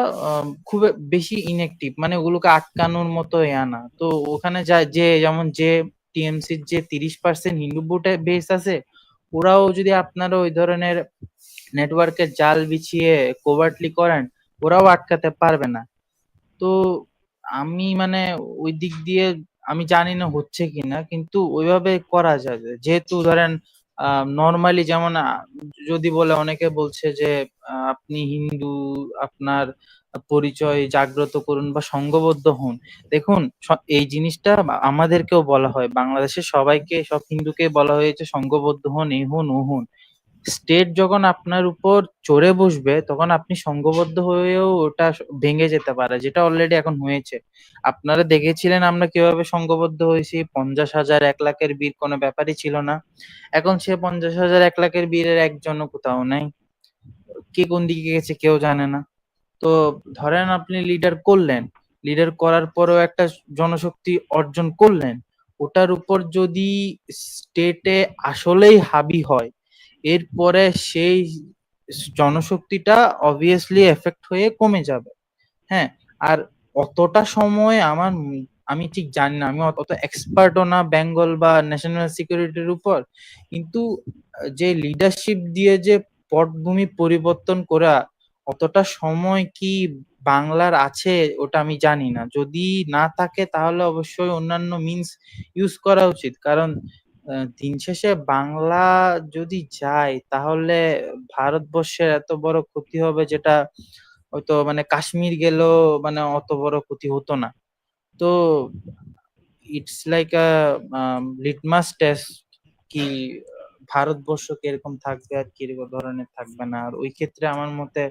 খুব বেশি ইনঅ্যাক্টিভ, মানে ওগুলোকে আটকানোর মতো না। তো ওখানে যায় যে যেমন যে টিএমসির যে 30% হিন্দু ভোটে বেস আছে, ওরাও যদি আপনারা ওই ধরনের নেটওয়ার্কের জাল বিছিয়ে কোভার্টলি করেন, ওরাও আটকাতে পারবে না। তো আমি মানে ওই দিক দিয়ে আমি জানি না হচ্ছে কিনা, কিন্তু ওইভাবে করা যাবে। যেহেতু ধরেন নর্মালি যেমন যদি বলে, অনেকে বলছে যে আপনি হিন্দু, আপনার পরিচয় জাগ্রত করুন বা সংঘবদ্ধ হন। দেখুন, এই জিনিসটা আমাদেরকেও বলা হয়, বাংলাদেশের সবাইকে, সব হিন্দুকে বলা হয়েছে সংঘবদ্ধ হন, এই হন ও হন। স্টেট যখন আপনার উপর চড়ে বসবে তখন আপনি সংঘবদ্ধ হয়েও ওটা ভেঙে যেতে পারে, যেটা অলরেডি এখন হয়েছে। আপনারা দেখেছিলেন আমরা কিভাবে সংঘবদ্ধ হয়েছি, 50,000 1 লাখের বীর কোনো ব্যাপারই ছিল না। এখন সে 50,000 1 লাখের বীরের একজনও কোথাও নাই, কে কোন দিকে গেছে কেউ জানে না। তো ধরেন আপনি লিডার করলেন, লিডার করার পরেও একটা জনশক্তি অর্জন করলেন, ওটার উপর যদি স্টেটে আসলেই হাবি হয়, এরপরে সেই জনশক্তিটা অবভিয়াসলি এফেক্ট হয়ে কমে যাবে। হ্যাঁ, আর অতটা সময় আমি ঠিক জানি না, আমি অত এক্সপার্টও না বেঙ্গল বা ন্যাশনাল সিকিউরিটির উপর, কিন্তু যে লিডারশিপ দিয়ে যে পটভূমি পরিবর্তন করা, অতটা সময় কি বাংলার আছে ওটা আমি জানি না। যদি না থাকে তাহলে অবশ্যই অন্যান্য মিনস ইউজ করা উচিত। কারণ দিন শেষে বাংলা যদি যায় তাহলে ভারতবর্ষের এত বড় ক্ষতি হবে, যেটা হয়তো মানে কাশ্মীর গেলেও মানে অত বড় ক্ষতি হতো না। তো it's like a litmus test কি ভারতবর্ষ কিরকম থাকবে আর কিরকম ধরনের থাকবে না। আর ওই ক্ষেত্রে আমার মতে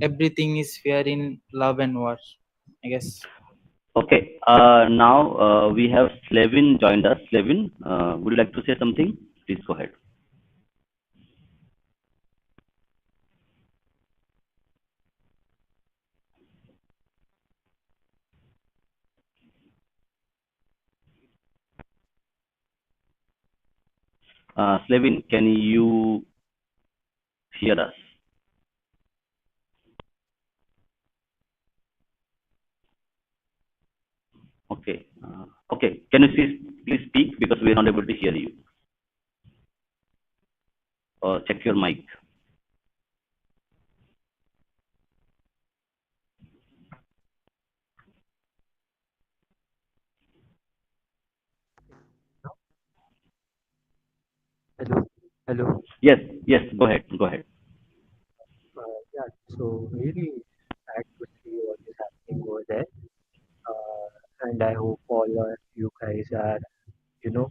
everything is fair in love and war, I guess. Okay. Now we have Slevin joined us. Slevin, would you like to say something? Please go ahead. Slevin, can you hear us? Okay. Okay. Can you please speak because we are not able to hear you. Check your mic. Hello, hello. Yes. Yes. Go ahead. Go ahead. Yeah, so really sad to see what is happening over there. And I hope all of you guys are, you know,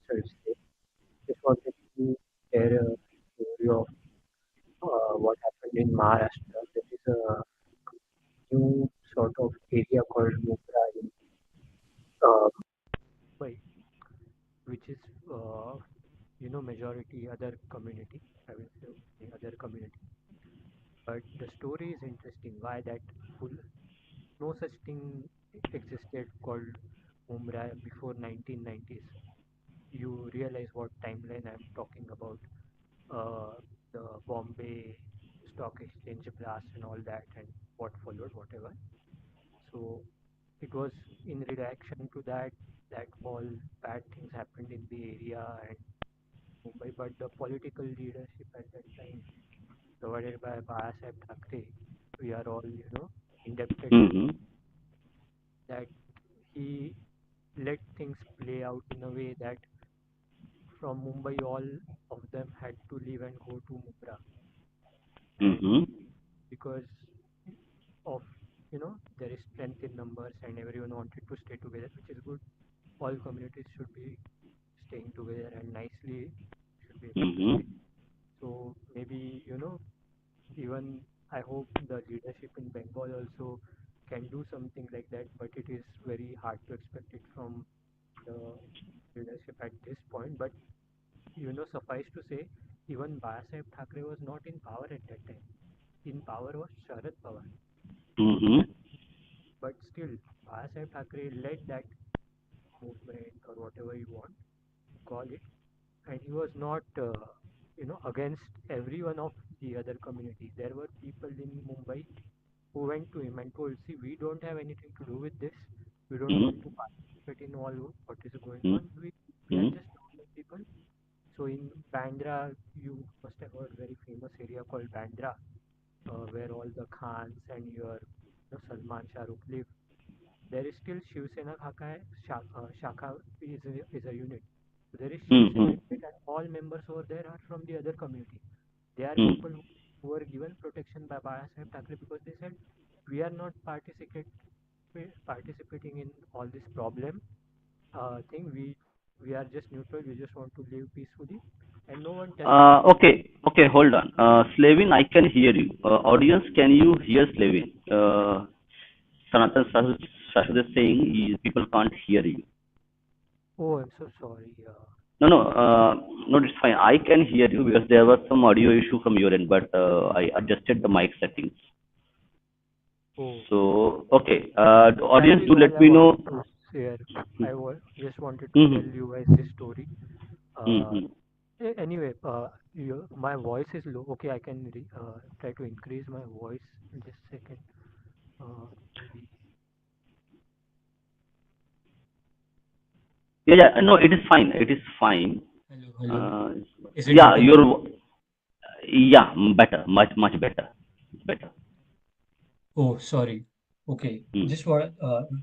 safe. Just wanted to share a story of what happened in Maharashtra. There is a new sort of area called Mumra in uh, Mumbai, which is, majority other community. I will say other community. But the story is interesting. Why that full no such thing existed called Mumra before 1990s. You realize what timeline I'm talking about. Uh, the Bombay Stock Exchange blast and all that, and what followed, whatever. So it was in reaction to that all bad things happened in the area and Mumbai, but the political leadership at that time provided by Saheb Thackeray, we are all, indebted to Mm-hmm. that. He let things play out in a way that from Mumbai, all of them had to leave and go to Mumra. And Mm-hmm. because of, there is strength in numbers and everyone wanted to stay together, which is good. All communities should be staying together and nicely should be able to stay. Mm-hmm. So maybe, even I hope the leadership in Bengal also can do something like that, but it is very hard to expect it from the leadership at this point. But suffice to say, even Saheb Thackeray was not in power at that time. In power was Sharad Pawar, Mm-hmm. but still, Saheb Thackeray led that movement or whatever you want to call it, and he was not, against every one of the other communities. There were people in Mumbai who went to him and told, "See, we don't have anything to do with this. We don't want to participate in all what is going on. We are Mm-hmm. just normal people." So in Bandra, you must have heard very famous area called Bandra, where all the Khans and your Salman Shah Rukh live. There is still Shiv Sena Shakha is a unit. So there is Shiv Sena Mm-hmm. unit and all members over there are from the other community. They are Mm-hmm. people who were given protection by Saheb Thackeray because they said we are not participating in all this problem thing. We are just neutral. We just want to live peacefully, and no one tell us what to. Okay, okay, hold on. Slavin, I can hear you. Audience, can you hear Slavin? Sanatan Sashud is saying people can't hear you. Oh, I'm so sorry. No, no, no, it's fine. I can hear you because there was some audio issue from your end, but I adjusted the mic settings. Oh, So, okay, the that audience, is do all let I me know. wanted to share. Just wanted to tell Mm-hmm. you guys this story. Uh, Mm-hmm. anyway, my voice is low. Okay, I can try to increase my voice. Just a second. Maybe. Yeah, yeah, no, it is fine. It is fine. Hello, hello. Uh, Is it yeah, better now? yeah, better, much better. Better. Oh, sorry. Okay. Mm. Just what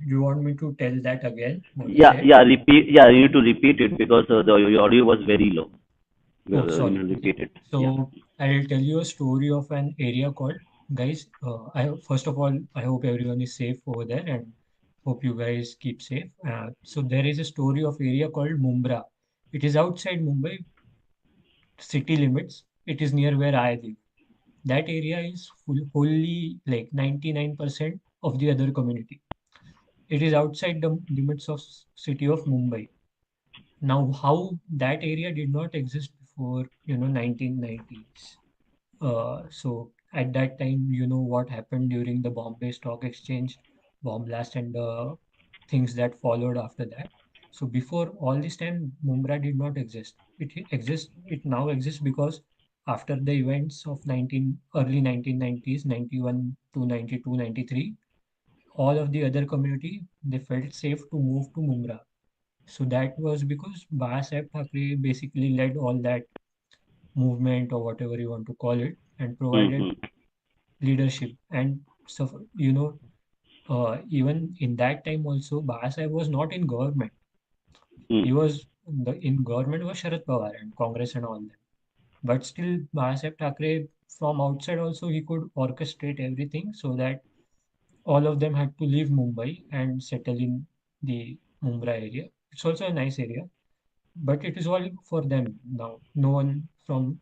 you want me to tell that again, what you Yeah, said? yeah, repeat. Yeah, you need to repeat it because the audio was very low. Oh, You sorry. need to Okay. repeat it. Yeah. So I'll tell you a story of an area called, guys. First of all, I hope everyone is safe over there and hope you guys keep safe. So there is a story of area called Mumbra. It is outside Mumbai city limits. It is near where I live. That area is wholly like 99% of the other community. It is outside the limits of city of Mumbai. Now, how that area did not exist before, 1990s. So at that time, you know what happened during the Bombay Stock Exchange bomb blast and the things that followed after that. So before all this time, Mumbai did not exist. It now exists because after the events of early 1990s, 91 to 92, 93, all of the other community, they felt safe to move to Mumra. So that was because Saheb Thackeray basically led all that movement or whatever you want to call it and provided Mm-hmm. leadership. And so, even in that time also, Saheb was not in government. He Mm. was in government was Sharad Pawar and Congress and all that. But still, Saheb Thackeray from outside also he could orchestrate everything so that all of them had to leave Mumbai and settle in the Mumbai area. It's also a nice area, but it is all for them now. No one from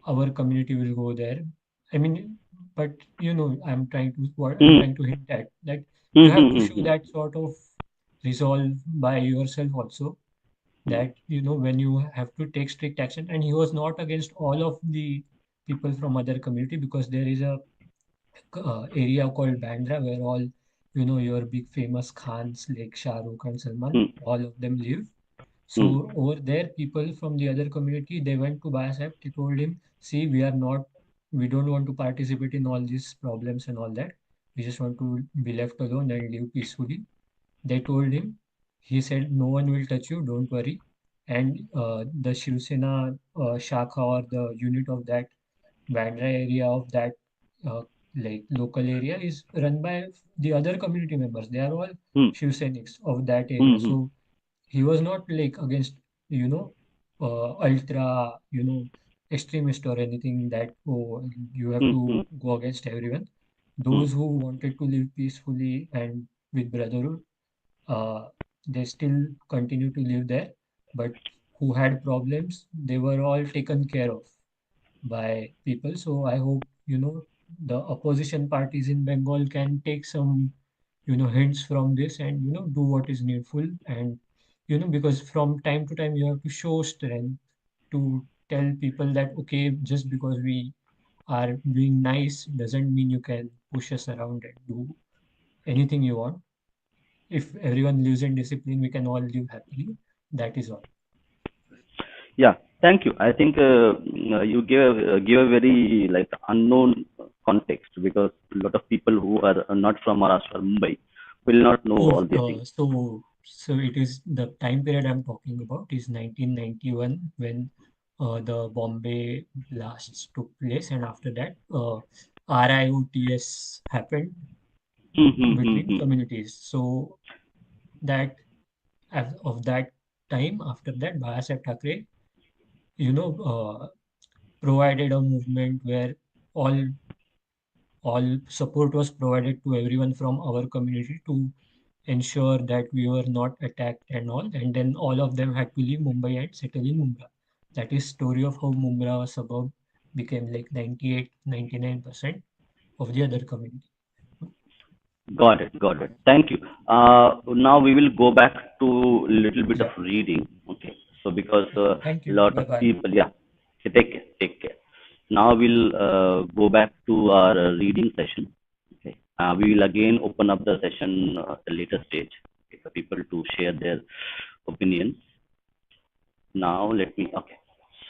our community will go there. I mean, but what I'm Mm. trying to hint at that you have to show Mm-hmm. that sort of resolve by yourself also. That when you have to take strict action, and he was not against all of the people from other community because there is a area called Bandra where all your big famous Khans like Shah Rukh and Salman, Mm. all of them live. Mm. So over there, people from the other community, they went to Bayasap. They told him, "See, we don't want to participate in all these problems and all that. We just want to be left alone and live peacefully." They told him. He said, "No one will touch you. Don't worry." And the Shiv Sena Shakha or the unit of that Bandra area of that uh, like local area is run by the other community members. They are all Hmm. Shiv Sainiks of that area. Hmm. So he was not like against, you know, ultra, extremist or anything that, oh, you have Hmm. Hmm. to go against everyone. Hmm. Those who wanted to live peacefully and with brotherhood, uh, they still continue to live there. But who had problems, they were all taken care of by people. So I hope, the opposition parties in Bengal can take some, hints from this and, do what is needful. And, because from time to time you have to show strength to tell people that, okay, just because we are being nice doesn't mean you can push us around and do anything you want. If everyone lives in discipline, we can all live happily. That is all. Yeah, thank you. I think you give a very like unknown context, because a lot of people who are not from Maharashtra, Mumbai, will not know Oh, all these things. so it is the time period I'm talking about is 1991 when the Bombay blasts took place, and after that, RIOTS happened between Mm-hmm. communities. So that as of that time, after that, Bhai Thackeray, you know, uh, provided a movement where all all support was provided to everyone from our community to ensure that we were not attacked and all. And then all of them had to leave Mumbai and settle in Mumbai. That is story of how Mumbai suburb became like 98, 99% of the other community. Got it. Got it. Thank you. Now we will go back to little bit of Yeah. reading. Okay. So because Okay. a Thank you. lot Bye of bye. people, yeah. Okay, take care. Take care. Now we'll go back to our reading session. Okay. We will again open up the session at a later stage, okay, for people to share their opinions. Now let me. Okay.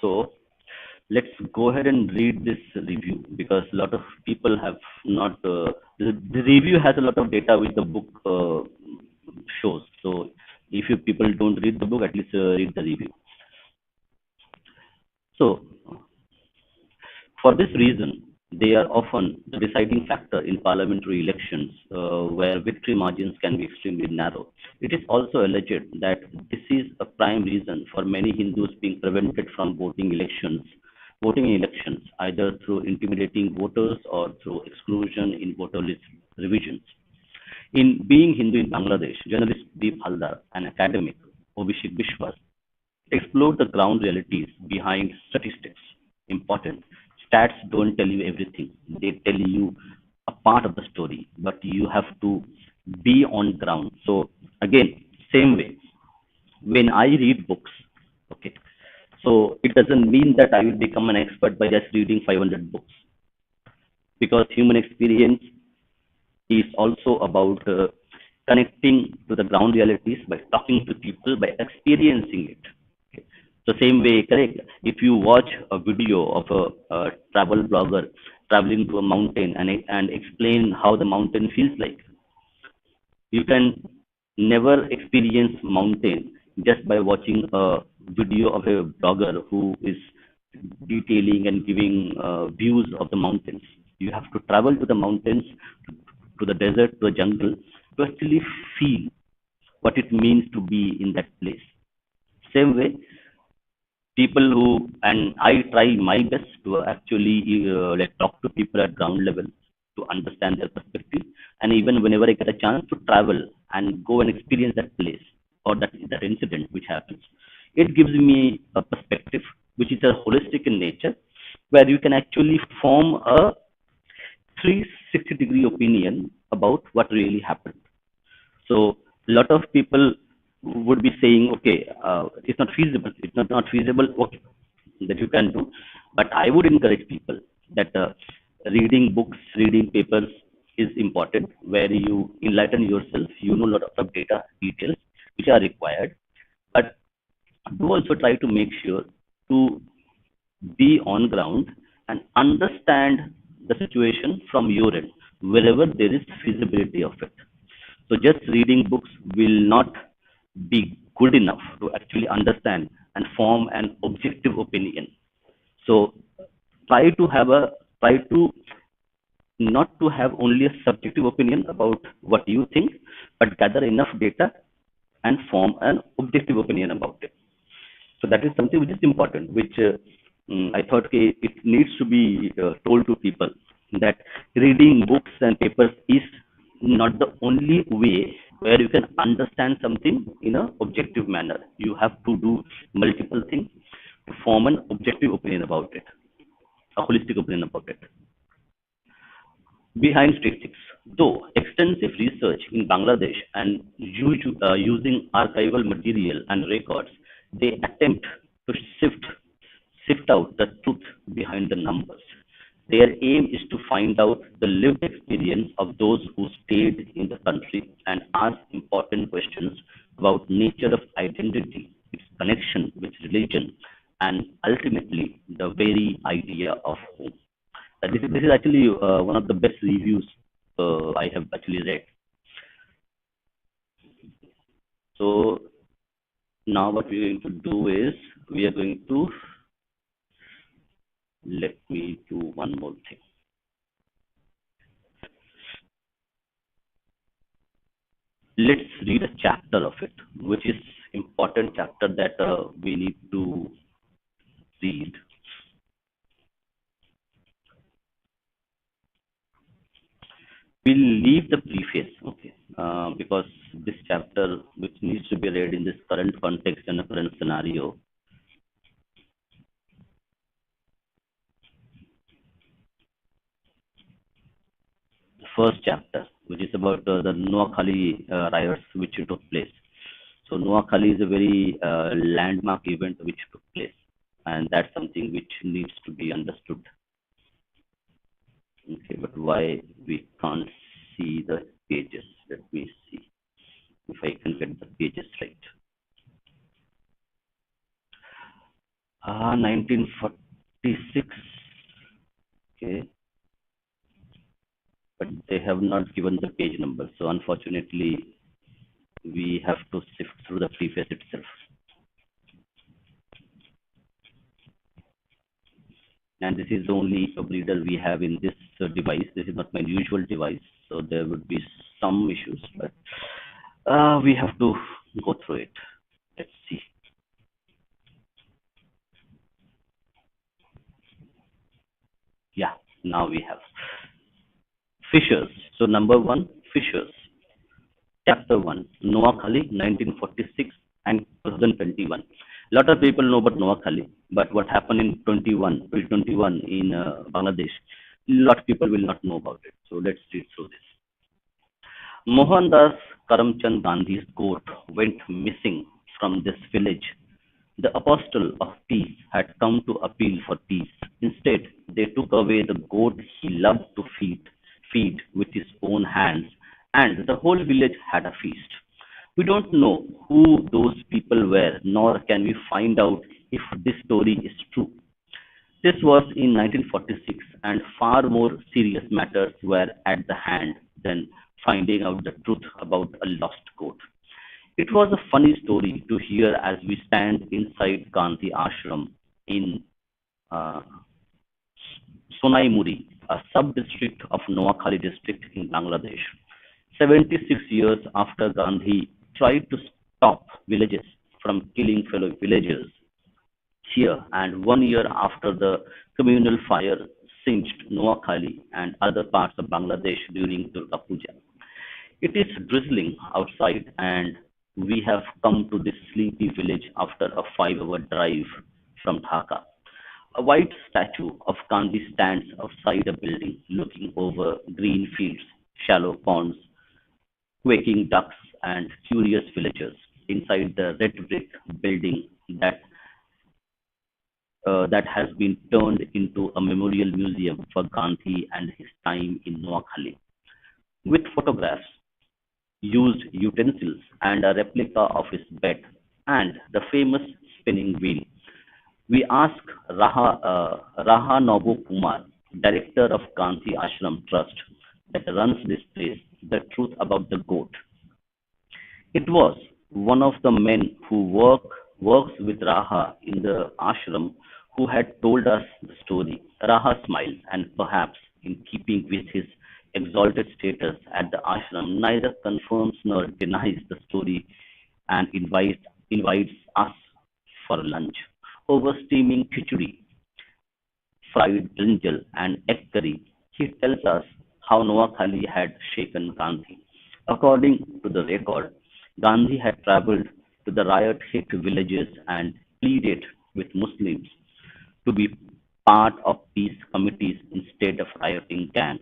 So let's go ahead and read this review, because a lot of people have not. The review has a lot of data which the book shows. So if you people don't read the book, at least read the review. So for this reason, they are often the deciding factor in parliamentary elections, where victory margins can be extremely narrow. It is also alleged that this is a prime reason for many Hindus being prevented from voting in elections, either through intimidating voters or through exclusion in voter list revisions. In Being Hindu in Bangladesh, journalist Deep Haldar and academic Abhishek Bishwas explore the ground realities behind statistics. Important. Stats don't tell you everything. They tell you a part of the story, but you have to be on ground. So again, same way, when I read books, okay, so it doesn't mean that I will become an expert by just reading 500 books, because human experience is also about connecting to the ground realities by talking to people, by experiencing it. Okay. So same way, correct. If you watch a video of a travel blogger traveling to a mountain and explain how the mountain feels like, you can never experience mountain just by watching a video of a blogger who is detailing and giving views of the mountains. You have to travel to the mountains, to the desert, to the jungle, to actually feel what it means to be in that place. Same way, people who, and I try my best to actually like talk to people at ground level to understand their perspective. And even whenever I get a chance to travel and go and experience that place or that incident which happens, it gives me a perspective which is a holistic in nature, where you can actually form a 360-degree opinion about what really happened. So a lot of people would be saying, okay, it's not feasible. It's not feasible. Okay, that you can do. But I would encourage people that reading books, reading papers is important, where you enlighten yourself. You know a lot of data details which are required, but do also try to make sure to be on ground and understand the situation from your end, wherever there is feasibility of it. So just reading books will not be good enough to actually understand and form an objective opinion. So try to have a try to not to have only a subjective opinion about what you think, but gather enough data and form an objective opinion about it. So that is something which is important, which I thought it needs to be told to people that reading books and papers is not the only way where you can understand something in an objective manner. You have to do multiple things to form an objective opinion about it, a holistic opinion about it. Behind statistics. Though extensive research in Bangladesh and using archival material and records, they attempt to sift out the truth behind the numbers. Their aim is to find out the lived experience of those who stayed in the country and ask important questions about nature of identity, its connection with religion, and ultimately the very idea of home. This is actually one of the best reviews I have actually read. So now what we're going to do is we are going to let me do one more thing. Let's read a chapter of it, which is important chapter that we need to read. We'll leave the preface, okay, because this chapter, which needs to be read in this current context and the current scenario, the first chapter, which is about the Noakhali riots which took place. So Noakhali is a very landmark event which took place, and that's something which needs to be understood. Okay, but why we can't see the pages? Let me see if I can get the pages right. 1946. Okay, but they have not given the page number, so unfortunately we have to sift through the preface itself. And this is the only reader we have in this device. This is not my usual device, so there would be some issues, but we have to go through it. Let's see. Yeah, now we have fissures. So number one, fissures. Chapter 1, Noakhali, 1946 and 2021. A lot of people know about Noakhali, but what happened in 2021 in Bangladesh, a lot of people will not know about it. So let's read through this. Mohandas Karamchand Gandhi's goat went missing from this village. The apostle of peace had come to appeal for peace. Instead, they took away the goat he loved to feed with his own hands, and the whole village had a feast. We don't know who those people were, nor can we find out if this story is true. This was in 1946, and far more serious matters were at the hand than finding out the truth about a lost goat. It was a funny story to hear as we stand inside Gandhi Ashram in uh, Sonaimuri, a sub-district of Noakhali district in Bangladesh. 76 years after Gandhi tried to stop villages from killing fellow villagers here, and 1 year after the communal fire singed Noakhali and other parts of Bangladesh during Durga Puja. It is drizzling outside, and we have come to this sleepy village after a 5 hour drive from Dhaka. A white statue of Gandhi stands outside a building, looking over green fields, shallow ponds, quaking ducks, and curious villagers. Inside the red brick building that has been turned into a memorial museum for Gandhi and his time in Noakhali, with photographs, used utensils, and a replica of his bed, and the famous spinning wheel. We ask Raha Nobu Kumar, director of Gandhi Ashram Trust that runs this place, the truth about the goat. It was one of the men who works with Raha in the ashram who had told us the story. Raha smiled, and perhaps in keeping with his exalted status at the ashram, neither confirms nor denies the story and invites us for lunch. Over steaming khichdi, fried brinjal, and egg curry, he tells us how Noakhali had shaken Gandhi. According to the record, Gandhi had traveled to the riot-hit villages and pleaded with Muslims to be part of peace committees instead of rioting gangs.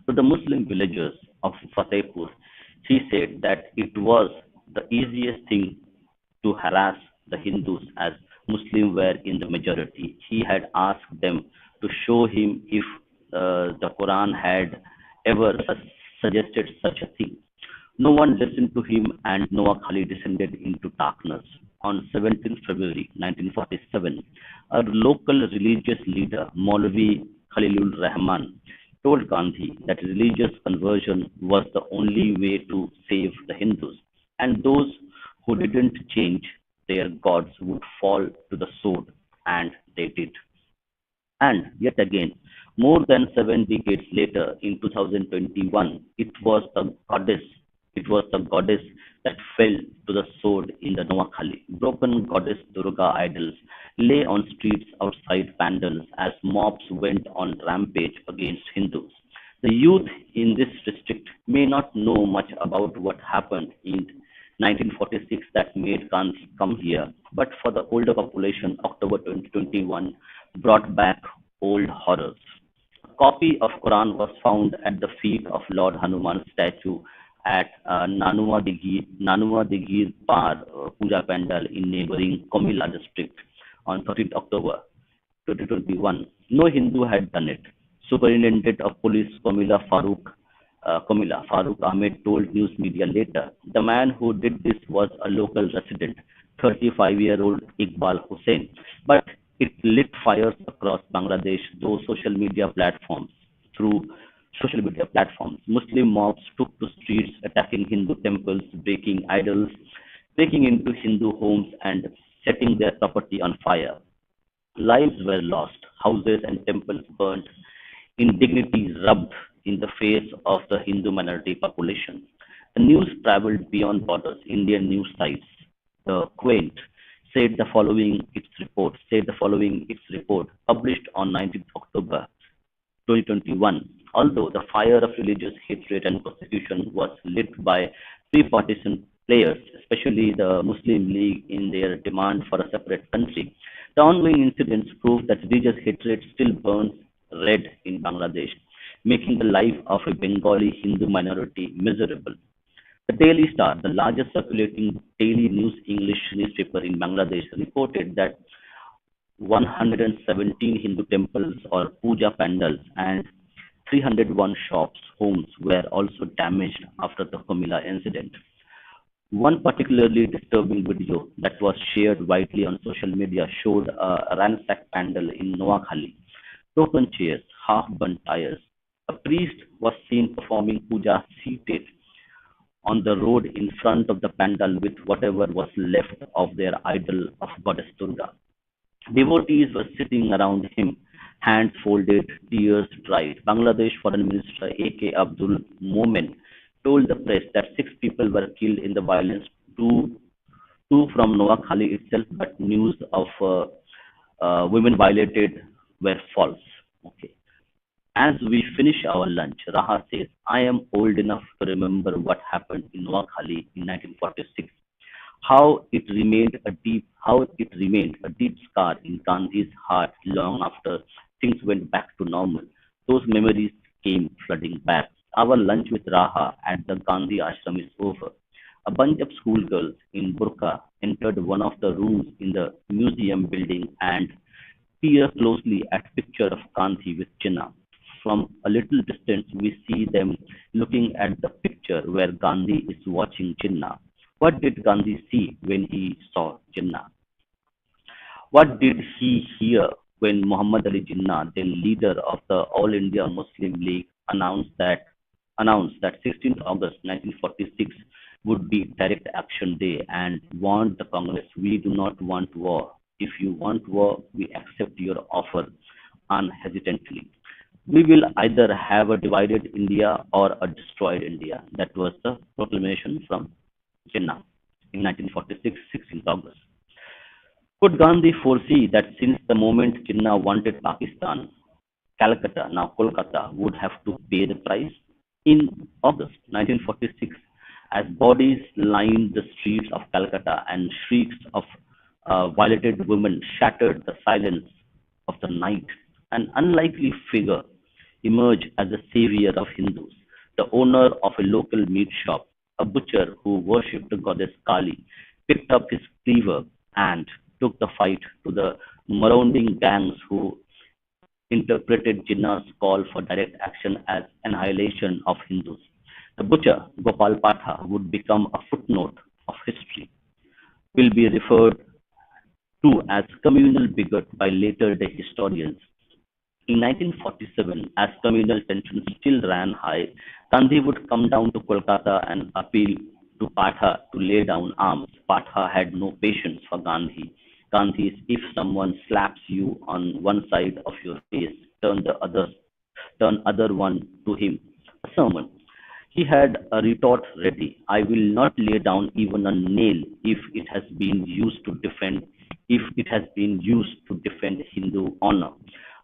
To the Muslim villagers of Fatehpur, he said that it was the easiest thing to harass the Hindus as Muslims were in the majority. He had asked them to show him if the Quran had ever suggested such a thing. No one listened to him, and Noah Khali descended into darkness. On 17th February 1947, a local religious leader, Maulvi Khalilur Rahman, told Gandhi that religious conversion was the only way to save the Hindus, and those who didn't change their gods would fall to the sword, and they did. And yet again, more than 7 decades later, in 2021, it was the goddess that fell to the sword in the Noakhali. Broken goddess Durga idols lay on streets outside pandals as mobs went on rampage against Hindus. The youth in this district may not know much about what happened in 1946 that made Gandhi come here, but for the older population, October 2021 brought back old horrors. A copy of Quran was found at the feet of Lord Hanuman's statue at Nanua Digir Par Puja Pandal in neighboring Komila district on 13th October 2021. No Hindu had done it. Superintendent of Police Komila Farooq Ahmed told news media later. The man who did this was a local resident, 35-year-old Iqbal Hussain. But it lit fires across Bangladesh through social media platforms. Muslim mobs took to streets attacking Hindu temples, breaking idols, breaking into Hindu homes and setting their property on fire. Lives were lost, houses and temples burnt, indignities rubbed in the face of the Hindu minority population. The news traveled beyond borders. Indian news sites, the Quaint, said the following its report published on 19th October 2021. Although the fire of religious hatred and persecution was lit by pre-partition players, especially the Muslim League in their demand for a separate country, the ongoing incidents prove that religious hatred still burns red in Bangladesh, making the life of a Bengali Hindu minority miserable. The Daily Star, the largest circulating daily news English newspaper in Bangladesh, reported that 117 Hindu temples or puja pandals and 301 shops, homes were also damaged after the Komila incident. One particularly disturbing video that was shared widely on social media showed a ransacked pandal in Noakhali, broken chairs, half-burnt tires. A priest was seen performing puja seated on the road in front of the pandal with whatever was left of their idol of goddess Durga. Devotees were sitting around him, hands folded, tears dried. Bangladesh Foreign Minister A.K. Abdul Momen told the press that 6 people were killed in the violence, two from Noakhali itself, but news of women violated were false. Okay. As we finish our lunch, Raha says, I am old enough to remember what happened in Noakhali in 1946, how it remained a deep scar in Gandhi's heart long after things went back to normal. Those memories came flooding back. Our lunch with Raha at the Gandhi ashram is over. A bunch of schoolgirls in burqa entered one of the rooms in the museum building and peer closely at picture of Gandhi with Jinnah. From a little distance, we see them looking at the picture where Gandhi is watching Jinnah. What did Gandhi see when he saw Jinnah? What did he hear when Muhammad Ali Jinnah, then leader of the All India Muslim League, announced that 16th August 1946 would be Direct Action Day and warned the Congress, we do not want war. If you want war, we accept your offer unhesitantly. We will either have a divided India or a destroyed India. That was the proclamation from Jinnah in 1946, 16th August. Could Gandhi foresee that since the moment Jinnah wanted Pakistan, Calcutta, now Kolkata, would have to pay the price? In August 1946, as bodies lined the streets of Calcutta and shrieks of violated women shattered the silence of the night, an unlikely figure emerged as the savior of Hindus, the owner of a local meat shop, a butcher who worshipped the goddess Kali, picked up his cleaver and took the fight to the marauding gangs who interpreted Jinnah's call for direct action as annihilation of Hindus. The butcher, Gopal Patha, would become a footnote of history, will be referred to as communal bigot by later day historians. In 1947, as communal tensions still ran high, Gandhi would come down to Kolkata and appeal to Patha to lay down arms. Patha had no patience for Gandhi. Gandhi's if someone slaps you on one side of your face, turn other one to him. A sermon. He had a retort ready. I will not lay down even a nail if it has been used to defend Hindu honor.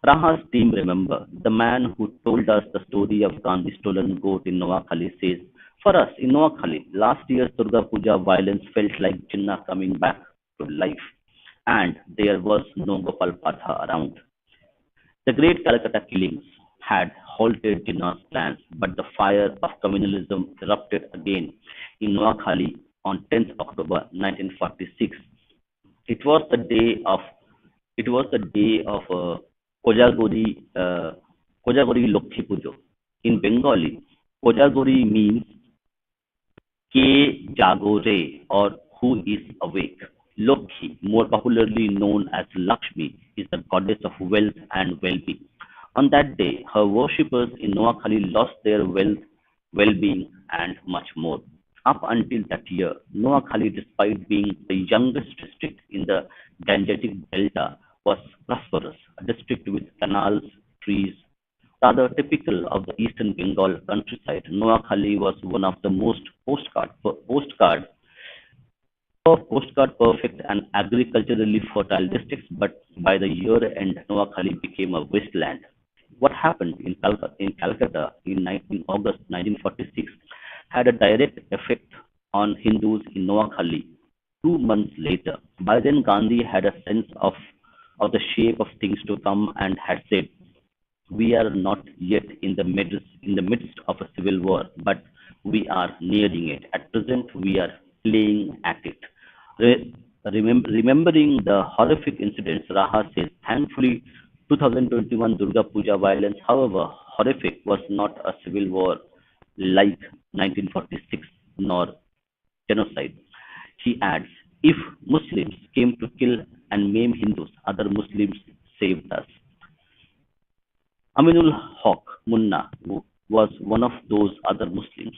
Raha's team remember the man who told us the story of Gandhi's stolen goat in Noakhali says, for us in Noakhali, last year's Durga Puja violence felt like Jinnah coming back to life, and there was no Gopal Patha around. The Great Calcutta killings had halted Jinnah's plans, but the fire of communalism erupted again in Noakhali on 10th October 1946. It was the day of Kojagori Lokhi Pujo. In Bengali, Kojagori means Ke Jagore or who is awake. Lokhi, more popularly known as Lakshmi, is the goddess of wealth and well-being. On that day, her worshippers in Noakhali lost their wealth, well-being, and much more. Up until that year, Noakhali, despite being the youngest district in the Gangetic Delta, was prosperous, a district with canals, trees, rather typical of the eastern Bengal countryside. Noakhali was one of the most postcard perfect and agriculturally fertile districts, but by the year end, Noakhali became a wasteland. What happened in Calcutta in August 1946 had a direct effect on Hindus in Noakhali 2 months later. By then, Gandhi had a sense of the shape of things to come and had said, we are not yet in the midst of a civil war, but we are nearing it. At present, we are playing at it. Remembering the horrific incidents, Raha says, thankfully, 2021 Durga Puja violence, however horrific, was not a civil war like 1946 nor genocide. He adds, if Muslims came to kill and maim Hindus, other Muslims saved us. Aminul Haq Munna was one of those other Muslims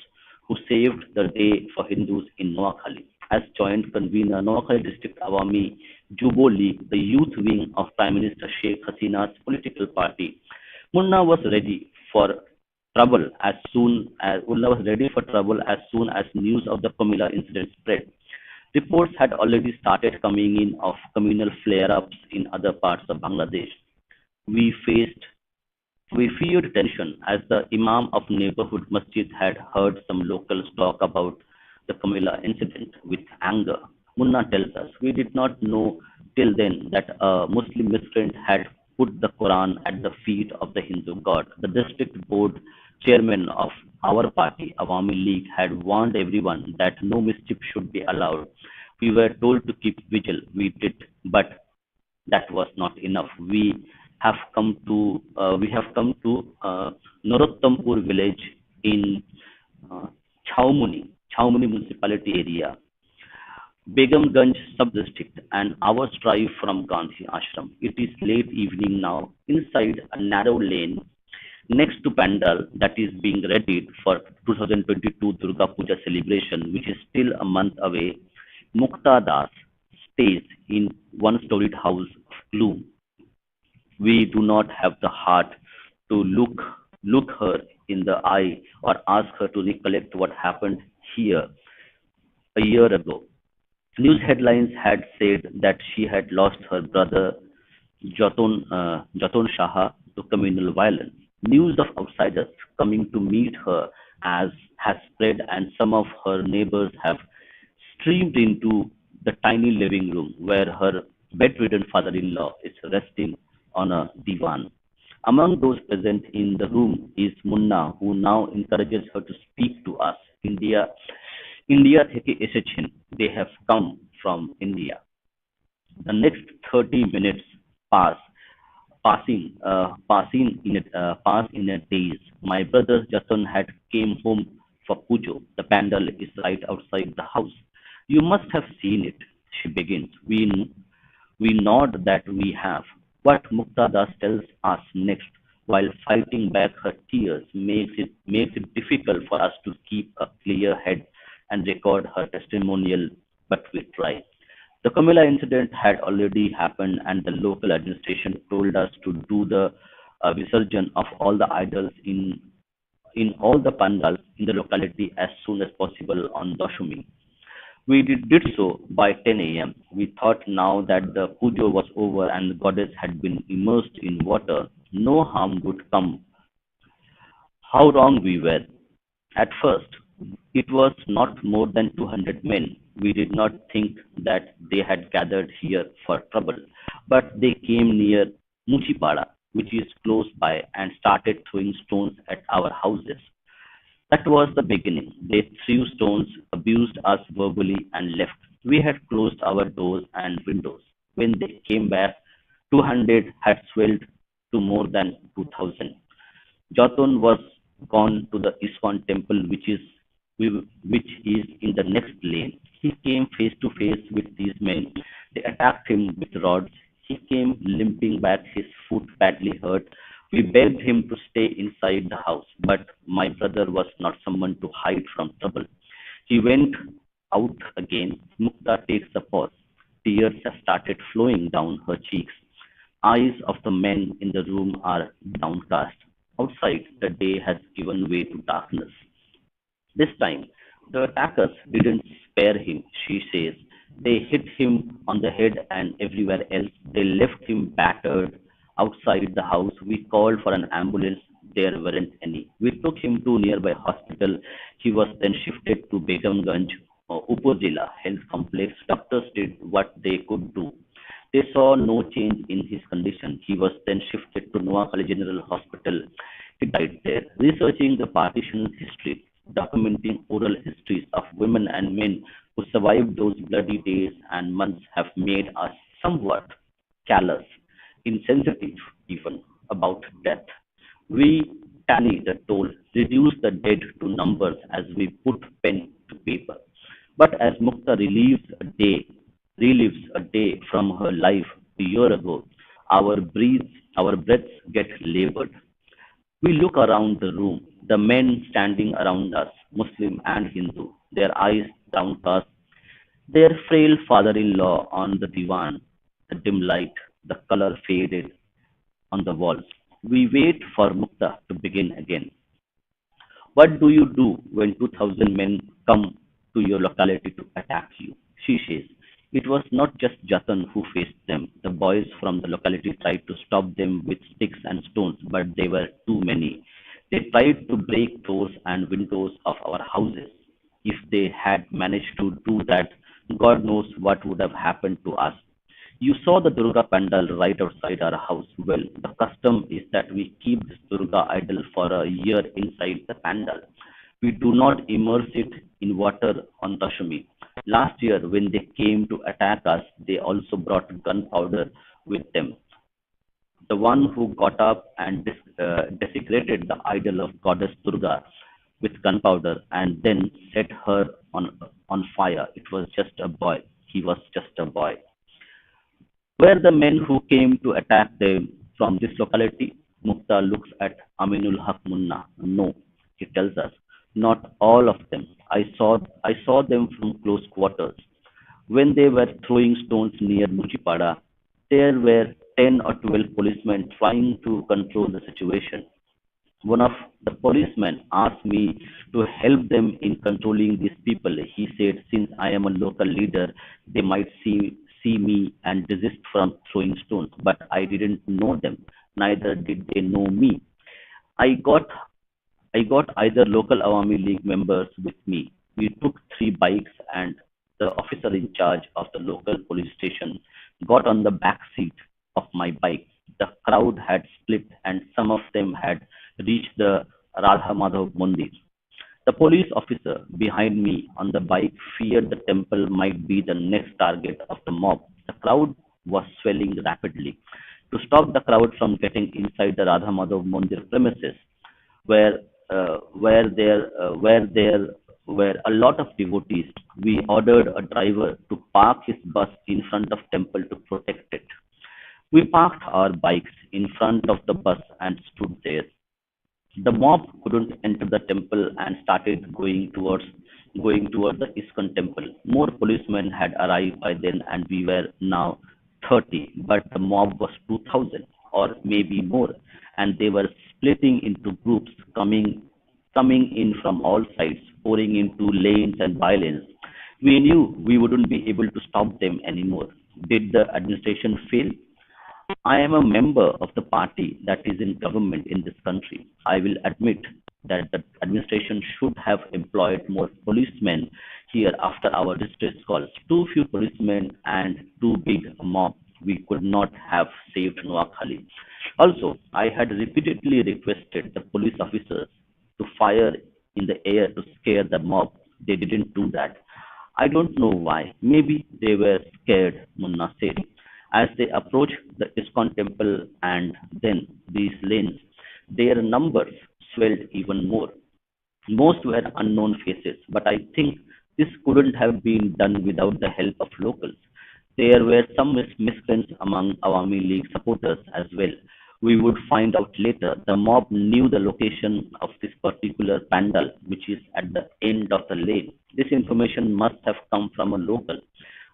who saved the day for Hindus in Noakhali. As joint convener, Noakhali District Awami Jubo League, the youth wing of Prime Minister Sheikh Hasina's political party, Munna was ready for trouble as soon as news of the Comilla incident spread. Reports had already started coming in of communal flare-ups in other parts of Bangladesh. We faced we feared tension as the Imam of neighborhood masjid had heard some locals talk about the Kamila incident with anger. Munna tells us, we did not know till then that a Muslim miscreant had put the Quran at the feet of the Hindu god. The district board chairman of our party, Awami League, had warned everyone that no mischief should be allowed. We were told to keep vigil. We did, but that was not enough. We have come to Narottampur village in uh, Chhaumuni municipality area, Begumganj sub-district, an hour's drive from Gandhi Ashram. It is late evening now. Inside a narrow lane next to Pandal that is being readied for 2022 Durga Puja celebration, which is still a month away, Mukta Das stays in one-storied house of gloom. We do not have the heart to look her in the eye or ask her to recollect what happened here a year ago. News headlines had said that she had lost her brother Jaton Shaha to communal violence. News of outsiders coming to meet her as has spread, and some of her neighbors have streamed into the tiny living room where her bedridden father-in-law is resting on a divan. Among those present in the room is Munna, who now encourages her to speak to us. India থেকে এসেছেন. They have come from India. The next 30 minutes pass, pass in a daze. My brother Jason had came home for Pujo. The pandal is right outside the house. You must have seen it, she begins. We nod that we have. What Muktadas tells us next, while fighting back her tears, makes it difficult for us to keep a clear head and record her testimonial, but we try. The Kamila incident had already happened, and the local administration told us to do the visurgence of all the idols in all the pandals in the locality as soon as possible on Dashami. We did so by 10 a.m. We thought now that the pujo was over and the goddess had been immersed in water, no harm would come. How wrong we were. At first, it was not more than 200 men. We did not think that they had gathered here for trouble, but they came near Muchipara, which is close by, and started throwing stones at our houses. That was the beginning. They threw stones, abused us verbally, and left. We had closed our doors and windows. When they came back, 200 had swelled to more than 2,000. Jatun was gone to the ISKCON temple, which is in the next lane. He came face to face with these men. They attacked him with rods. He came limping back, his foot badly hurt. We begged him to stay inside the house, but my brother was not someone to hide from trouble. He went out again. Mukta takes a pause. Tears have started flowing down her cheeks. Eyes of the men in the room are downcast. Outside, the day has given way to darkness. This time, the attackers didn't spare him, she says. They hit him on the head and everywhere else. They left him battered outside the house. We called for an ambulance. There weren't any. We took him to nearby hospital. He was then shifted to Begamganj Upazila Health Complex. Doctors did what they could do. They saw no change in his condition. He was then shifted to Noakhali General Hospital. He died there. Researching the partition history, documenting oral histories of women and men who survived those bloody days and months have made us somewhat callous, insensitive even about death. We tally the toll, reduce the dead to numbers as we put pen to paper. But as Mukta relives a day from her life a year ago, our breaths get labored. We look around the room, the men standing around us, Muslim and Hindu, their eyes downcast, their frail father-in-law on the divan, the dim light, the color faded on the walls. We wait for Mukta to begin again. What do you do when 2,000 men come to your locality to attack you? She says. It was not just Jatan who faced them. The boys from the locality tried to stop them with sticks and stones, but they were too many. They tried to break doors and windows of our houses. If they had managed to do that, God knows what would have happened to us. You saw the Durga pandal right outside our house. Well, the custom is that we keep this Durga idol for a year inside the pandal. We do not immerse it in water on Dashami. Last year, when they came to attack us, they also brought gunpowder with them. The one who got up and desecrated the idol of goddess Durga with gunpowder and then set her on fire. It was just a boy. He was just a boy. Were the men who came to attack them from this locality? Mukta looks at Aminul Haq Munna. No, he tells us, not all of them. I saw them from close quarters. When they were throwing stones near Muchipada, there were 10 or 12 policemen trying to control the situation. One of the policemen asked me to help them in controlling these people. He said, since I am a local leader, they might see me and desist from throwing stones, but I didn't know them, neither did they know me. I got I got either local Awami League members with me. We took three bikes, and the officer in charge of the local police station got on the back seat of my bike. The crowd had split, and some of them had reached the Radha Madhav Mandir. The police officer behind me on the bike feared the temple might be the next target of the mob. The crowd was swelling rapidly. To stop the crowd from getting inside the Radha Madhav Mandir premises, where where there were a lot of devotees, we ordered a driver to park his bus in front of temple to protect it. We parked our bikes in front of the bus and stood there. The mob couldn't enter the temple and started going towards the ISKCON temple. More policemen had arrived by then, and we were now 30, but the mob was 2,000 or maybe more, and they were splitting into groups, coming in from all sides, pouring into lanes and by lanes. We knew we wouldn't be able to stop them anymore. Did the administration fail? I am a member of the party that is in government in this country. I will admit that the administration should have employed more policemen here after our distress calls. Too few policemen and too big a mob. We could not have saved Noakhali. Also, I had repeatedly requested the police officers to fire in the air to scare the mob. They didn't do that. I don't know why. Maybe they were scared, Munna said. As they approached the ISKCON temple and then these lanes, their numbers swelled even more. Most were unknown faces, but I think this couldn't have been done without the help of locals. There were some miscreants among Awami League supporters as well. We would find out later. The mob knew the location of this particular pandal, which is at the end of the lane. This information must have come from a local.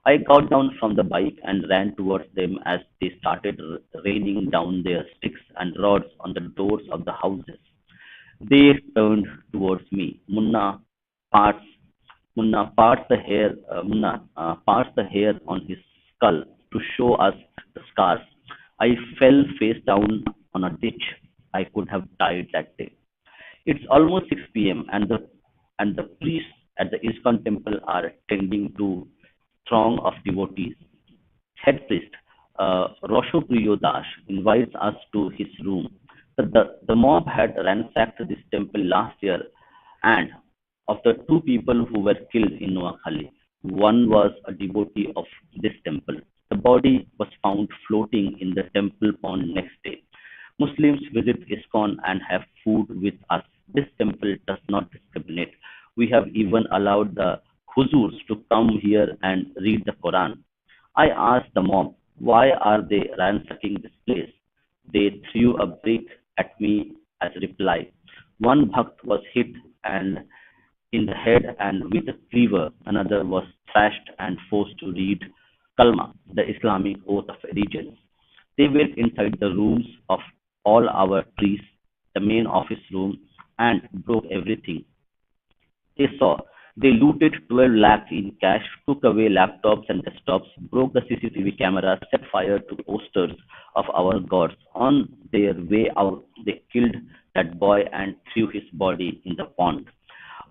I got down from the bike and ran towards them as they started raining down their sticks and rods on the doors of the houses. They turned towards me. Parts, Munna parts the hair on his skull to show us the scars. I fell face down on a ditch. I could have died that day. It's almost 6 p.m. and the priests at the ISKCON temple are tending to throng of devotees. Head priest Roshopriyo Das invites us to his room. The mob had ransacked this temple last year, and of the two people who were killed in Noakhali, one was a devotee of this temple. The body was found floating in the temple pond next day. Muslims visit ISKCON and have food with us. This temple does not discriminate. We have even allowed the Huzurs to come here and read the Quran. I asked the mob, why are they ransacking this place? They threw a brick at me as a reply. One Bhakt was hit and in the head and with a cleaver. Another was thrashed and forced to read Kalma, the Islamic oath of allegiance. They went inside the rooms of all our priests, the main office room, and broke everything they saw. They looted 12 lakhs in cash, took away laptops and desktops, broke the CCTV cameras, set fire to posters of our gods. On their way out, they killed that boy and threw his body in the pond.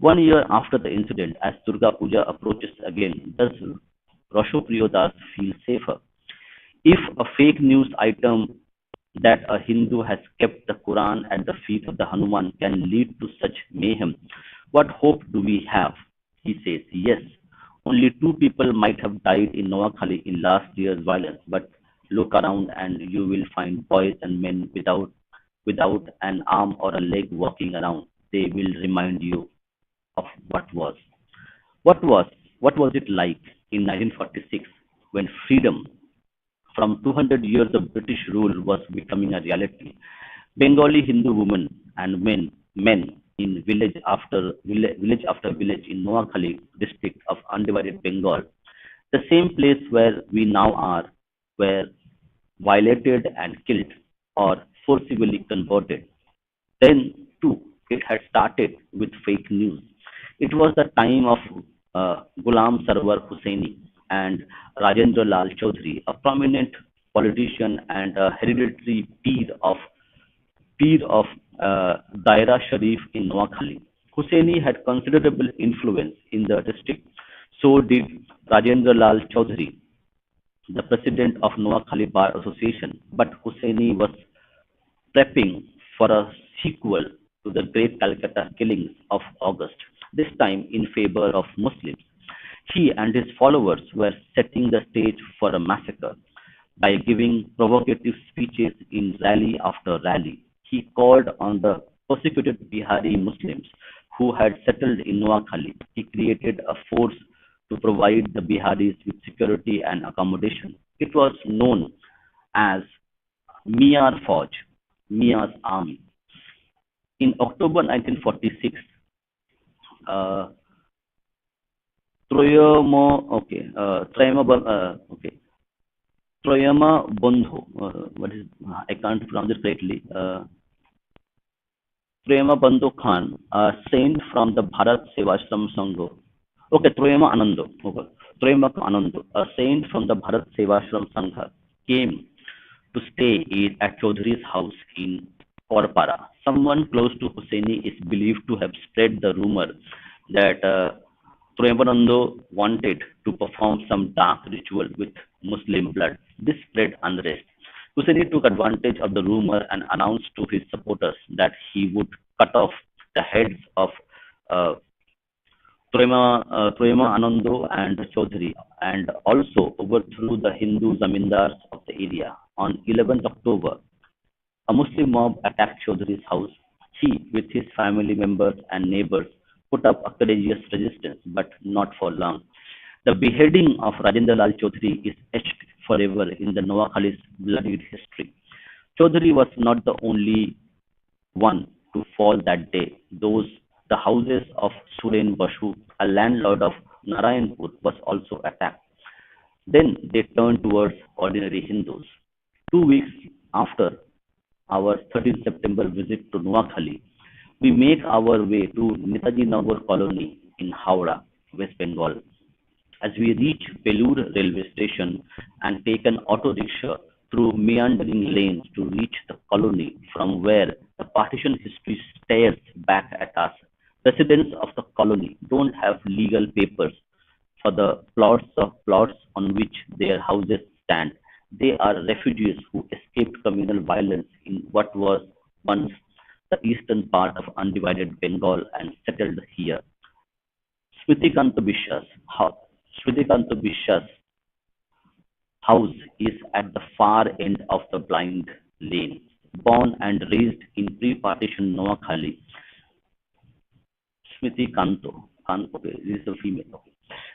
1 year after the incident, as Durga Puja approaches again, does Roshopriyo Das feel safer? If a fake news item that a Hindu has kept the Quran at the feet of the Hanuman can lead to such mayhem, what hope do we have? He says, yes, only two people might have died in Noakhali in last year's violence, but look around and you will find boys and men without an arm or a leg walking around. They will remind you of what was. What was it like in 1946 when freedom from 200 years of British rule was becoming a reality? Bengali Hindu women and men in village after village in Noakhali district of undivided Bengal, The same place where we now are, were violated and killed or forcibly converted. Then, too, it had started with fake news. It was the time of Ghulam Sarwar Hussaini and Rajendra Lal Chaudhary, a prominent politician and a hereditary peer of Daira Sharif in Noakhali. Hussaini had considerable influence in the district. So did Rajendra Lal Chaudhary, the president of Noakhali Bar Association. But Hussaini was prepping for a sequel to the Great Calcutta killings of August, this time in favor of Muslims. He and his followers were setting the stage for a massacre by giving provocative speeches in rally after rally. He called on the persecuted Bihari Muslims who had settled in Noakhali. He created a force to provide the Biharis with security and accommodation. It was known as Mia's Fauj, Mia's army. In October 1946, uh, Troyama Bondho, I can't pronounce it correctly. Prema Bandhu Khan, a saint from the Bharat Sevashram Sangha. Okay, Troyama Anando. Okay. Troyama Anando, a saint from the Bharat Sevashram Sangha, came to stay at Chaudhry's house in Korpara. Someone close to Hussaini is believed to have spread the rumor that Premanando wanted to perform some dark ritual with Muslim blood. This spread unrest. Hussaini took advantage of the rumor and announced to his supporters that he would cut off the heads of uh, Prema Anando and Chaudhary and also overthrew the Hindu zamindars of the area. On 11th October, a Muslim mob attacked Chaudhry's house. He, with his family members and neighbors, put up a courageous resistance, but not for long. The beheading of Rajendra Lal Chaudhary is etched forever in the Noakhali's bloodied history. Chaudhary was not the only one to fall that day. The houses of Suren Basu, a landlord of Narayanpur, was also attacked. Then they turned towards ordinary Hindus. 2 weeks after our 13th September visit to Noakhali, we make our way to Netaji Nagar colony in Howrah, West Bengal. As we reach Belur railway station and take an auto rickshaw through meandering lanes to reach the colony from where the partition history stares back at us, residents of the colony don't have legal papers for the plots on which their houses stand. They are refugees who escaped communal violence in what was once the eastern part of undivided Bengal and settled here. Smritikanta Bishwa's house, Smritikanta Bishwa's house is at the far end of the blind lane. Born and raised in pre-partition Noakhali, Smriti Kanto, okay, this is a female. Okay.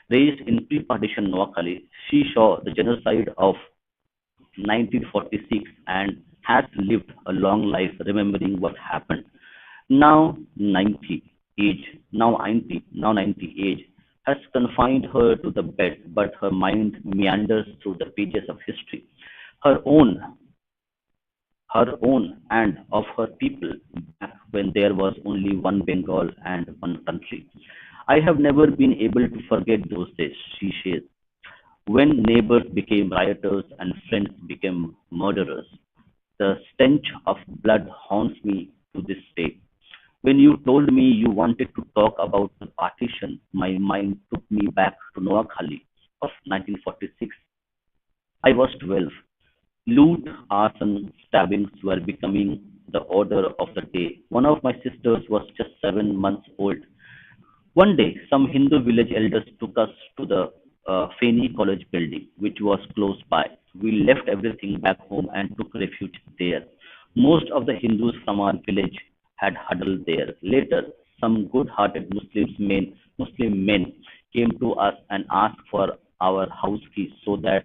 Raised in pre-partition Noakhali, she saw the genocide of 1946 and has lived a long life remembering what happened. Now 90 now 90 age has confined her to the bed, but her mind meanders through the pages of history, her own, her own and of her people back when there was only one Bengal and one country. I have never been able to forget those days, she says, when neighbors became rioters and friends became murderers. The stench of blood haunts me to this day. When you told me you wanted to talk about the partition, my mind took me back to Noakhali of 1946. I was 12. Loot, arson, stabbings were becoming the order of the day. One of my sisters was just 7 months old. One day, some Hindu village elders took us to the Feni College building, which was close by. We left everything back home and took refuge there. Most of the Hindus from our village had huddled there. Later, some good-hearted Muslim men came to us and asked for our house keys so that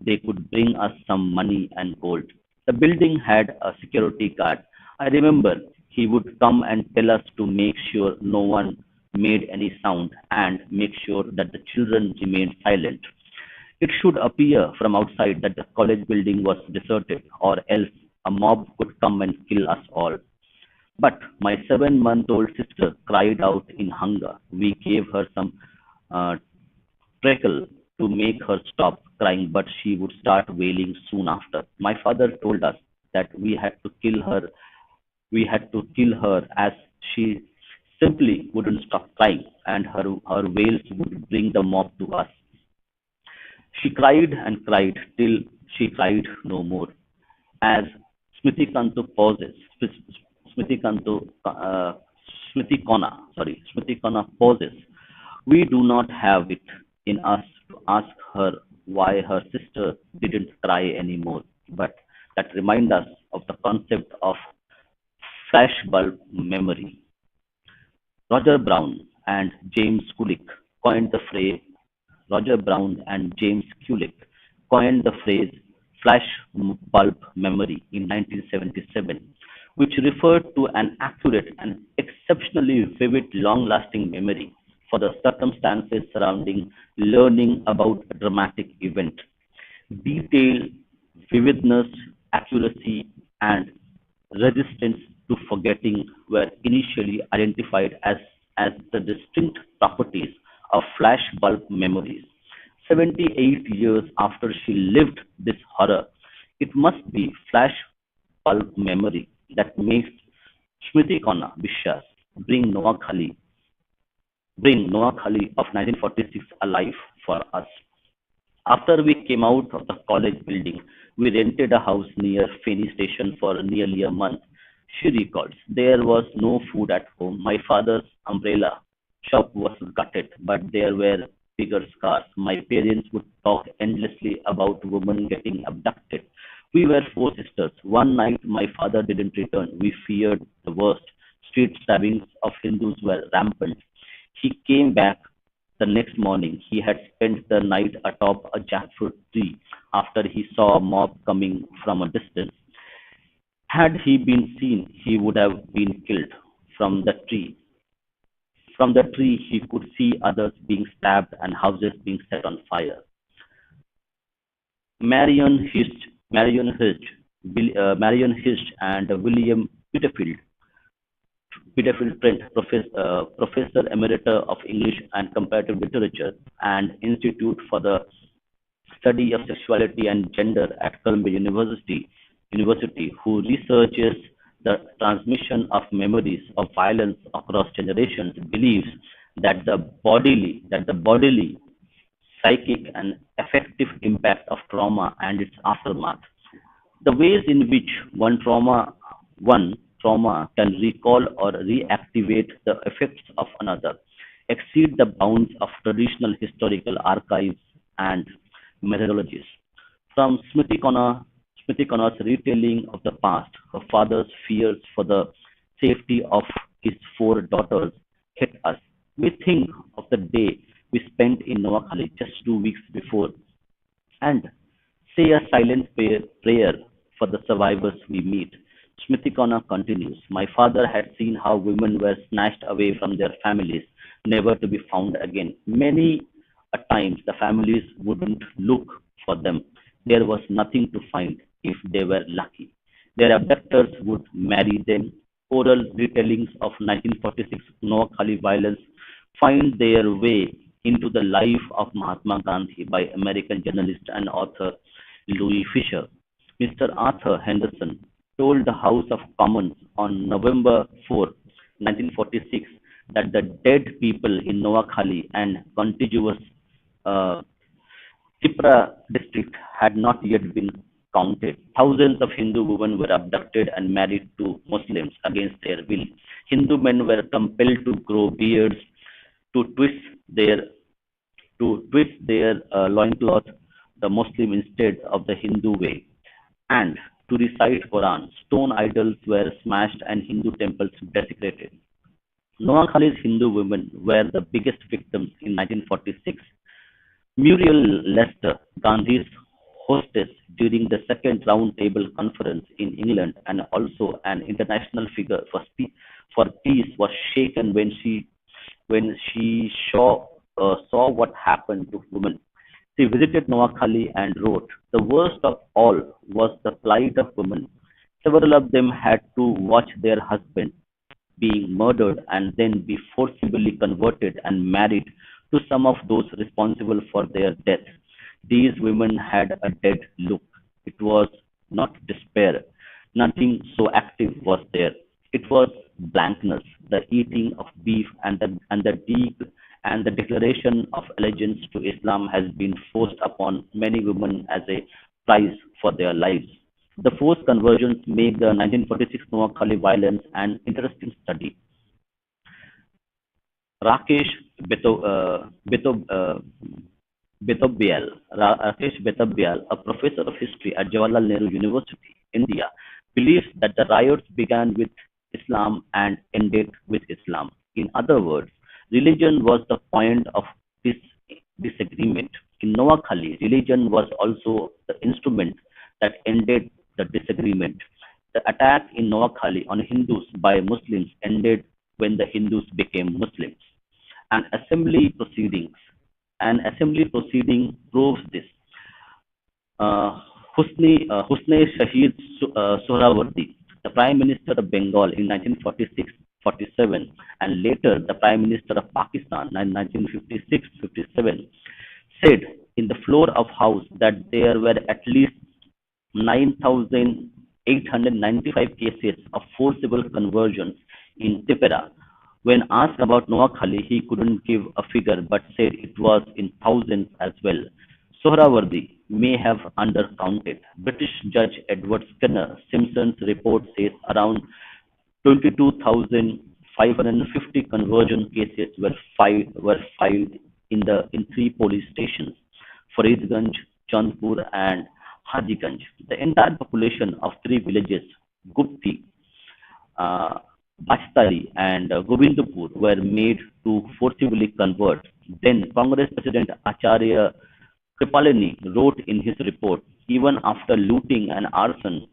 they could bring us some money and gold. The building had a security guard. I remember he would come and tell us to make sure no one made any sound and make sure that the children remained silent. It should appear from outside that the college building was deserted, or else a mob could come and kill us all. But my 7-month-old sister cried out in hunger. We gave her some uh, treacle to make her stop crying, but she would start wailing soon after. My father told us that we had to kill her as she simply wouldn't stop crying, and her wails would bring the mob to us. She cried and cried till she cried no more. As Smitikanto pauses, Smitikanto, Smitikona pauses, we do not have it in us to ask her why her sister didn't cry anymore, but that reminds us of the concept of flashbulb memory. Roger Brown and James Kulik coined the phrase Roger Brown and James Kulik coined the phrase flash bulb memory in 1977, which referred to an accurate and exceptionally vivid, long lasting memory for the circumstances surrounding learning about a dramatic event. Detail, vividness, accuracy, and resistance to forgetting were initially identified as the distinct properties of flashbulb memories. 78 years after she lived this horror, it must be flashbulb memory that makes Smriti Kona Bishas bring Noah Khali, bring Noah Khali of 1946 alive for us. After we came out of the college building, we rented a house near Feni station for nearly a month. She recalls, there was no food at home. My father's umbrella shop was gutted, but there were bigger scars. My parents would talk endlessly about women getting abducted. We were four sisters. One night my father didn't return. We feared the worst. Street stabbings of Hindus were rampant. He came back the next morning. He had spent the night atop a jackfruit tree after he saw a mob coming from a distance. Had he been seen, he would have been killed. From the tree, from the tree, he could see others being stabbed and houses being set on fire. Marion Hirsch, and William Peterfield Trent, Professor Emerita of English and Comparative Literature and Institute for the Study of Sexuality and Gender at Columbia University, who researches the transmission of memories of violence across generations, believes that the bodily, psychic, and affective impact of trauma and its aftermath, the ways in which one trauma can recall or reactivate the effects of another exceed the bounds of traditional historical archives and methodologies. From Smithikona's retelling of the past, her father's fears for the safety of his four daughters hit us. We think of the day we spent in Noakhali just 2 weeks before and say a silent prayer for the survivors we meet. Smithikona continues, my father had seen how women were snatched away from their families, never to be found again. Many a times the families wouldn't look for them. There was nothing to find if they were lucky. Their abductors would marry them. Oral retellings of 1946 Noakhali violence find their way into the life of Mahatma Gandhi by American journalist and author Louis Fisher. Mr. Arthur Henderson told the House of Commons on November 4, 1946, that the dead people in Noakhali and contiguous uh, Chipra district had not yet been counted. Thousands of Hindu women were abducted and married to Muslims against their will. Hindu men were compelled to grow beards, to their to twist their loincloth the Muslim instead of the Hindu way, and to recite Quran. Stone idols were smashed and Hindu temples desecrated. Noakhali's Hindu women were the biggest victims in 1946. Muriel Lester, Gandhi's hostess during the Second Round Table Conference in England and also an international figure for peace, was shaken when she saw what happened to women. She visited Noakhali and wrote, "The worst of all was the plight of women. Several of them had to watch their husbands being murdered and then be forcibly converted and married to some of those responsible for their death. These women had a dead look. It was not despair. Nothing so active was there. It was blankness, the eating of beef and the declaration of allegiance to Islam has been forced upon many women as a price for their lives. The forced conversions make the 1946 Noakhali violence an interesting study. Rakesh Beto, Beto, Rakesh Betabial, a professor of history at Jawaharlal Nehru University, India, believes that the riots began with Islam and ended with Islam. In other words, religion was the point of this disagreement. In Noakhali, religion was also the instrument that ended the disagreement. The attack in Noakhali on Hindus by Muslims ended when the Hindus became Muslims. An assembly proceedings an assembly proceeding proves this. Uh, Husne Shahid Sohrawardi, the Prime Minister of Bengal in 1946-47, and later the Prime Minister of Pakistan in 1956-57, said in the floor of House that there were at least 9,895 cases of forcible conversions in Tipera. When asked about Noakhali, he couldn't give a figure but said it was in thousands as well. Sohrawardi may have undercounted. British Judge Edward Skinner Simpson's report says around 22,550 conversion cases were filed in three police stations, Faridganj, Chandpur, and Hajiganj. The entire population of three villages, Gupti, uh, Bastari, and Govindpur, were made to forcibly convert. Then Congress President Acharya Kripalani wrote in his report, even after looting and arson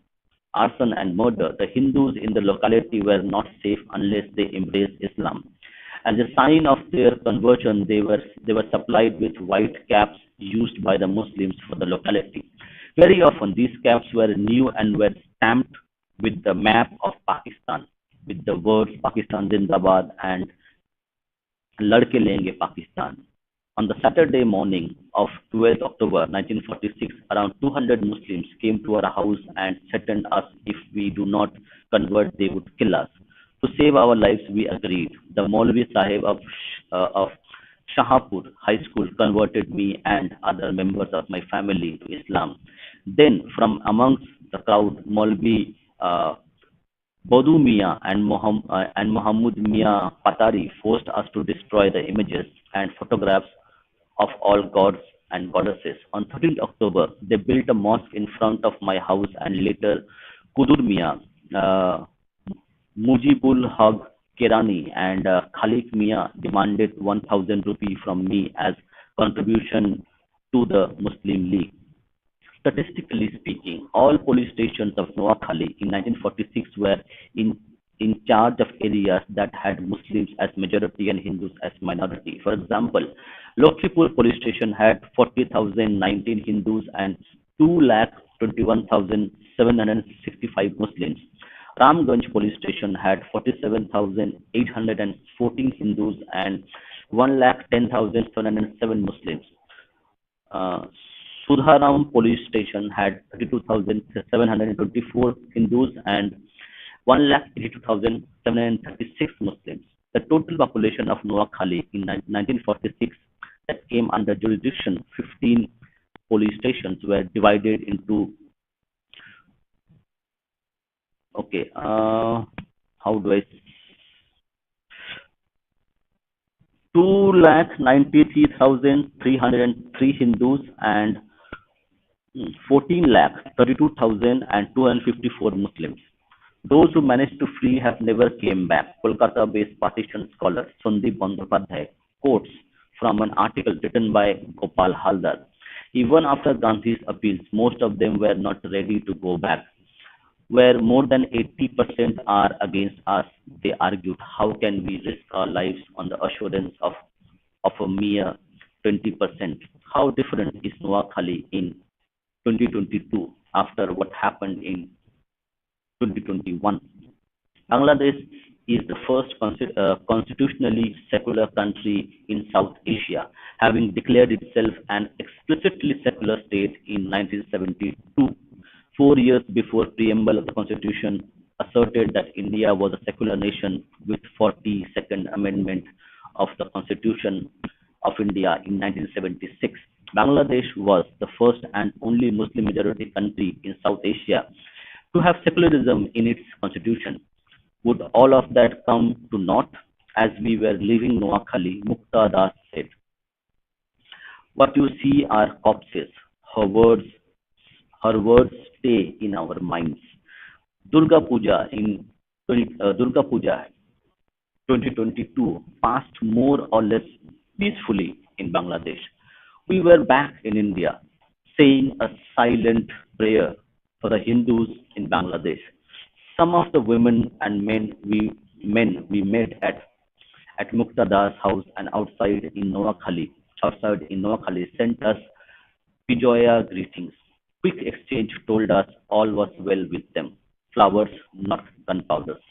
and murder, the Hindus in the locality were not safe unless they embraced Islam. As a sign of their conversion, they were supplied with white caps used by the Muslims for the locality. Very often, these caps were new and were stamped with the map of Pakistan, with the words Pakistan Zindabad and लड़के लेंगे Pakistan. On the Saturday morning of 12th October 1946, around 200 Muslims came to our house and threatened us if we do not convert, they would kill us. To save our lives, we agreed. The Maulvi Sahib of Shahapur High School converted me and other members of my family to Islam. Then, from amongst the crowd, Maulvi Bodu Mia and Muhammad Mia Patari forced us to destroy the images and photographs of all gods and goddesses. On 13th October, they built a mosque in front of my house, and later Kudur Mia, uh, Mujibul Haq Kerani, and Khalik Mia demanded 1,000 rupee from me as contribution to the Muslim League. Statistically speaking, all police stations of Noakhali in 1946 were in, in charge of areas that had Muslims as majority and Hindus as minority. For example, Lokhipur police station had 40,019 Hindus and 2,21,765 Muslims. Ramganj police station had 47,814 Hindus and 1,10,707 Muslims. Uh, Sudharam police station had 32,724 Hindus and 1,82,736 Muslims. The total population of Noakhali in 1946 that came under jurisdiction, 15 police stations were divided into, okay, how do I, 2,93,303 Hindus and 14,32,254 Muslims. Those who managed to flee have never came back. Kolkata-based partition scholar Sandeep Bandyopadhyay quotes from an article written by Gopal Haldar. Even after Gandhi's appeals, most of them were not ready to go back. Where more than 80% are against us, they argued, how can we risk our lives on the assurance of a mere 20%. How different is Noakhali in 2022 after what happened in 2021? Bangladesh is the first constitutionally secular country in South Asia, having declared itself an explicitly secular state in 1972, 4 years before preamble of the constitution asserted that India was a secular nation with 42nd Amendment of the Constitution of India in 1976. Bangladesh was the first and only Muslim majority country in South Asia to have secularism in its constitution. Would all of that come to naught as we were leaving Noakhali? Mukta Das said, "What you see are corpses. Her words, her words stay in our minds." Durga Puja in Durga Puja 2022 passed more or less peacefully in Bangladesh. We were back in India, saying a silent prayer for the Hindus in Bangladesh. Some of the women and men we met at Muqtada's house and outside in Noakhali sent us Bijoya greetings. Quick exchange told us all was well with them. Flowers, not gunpowders,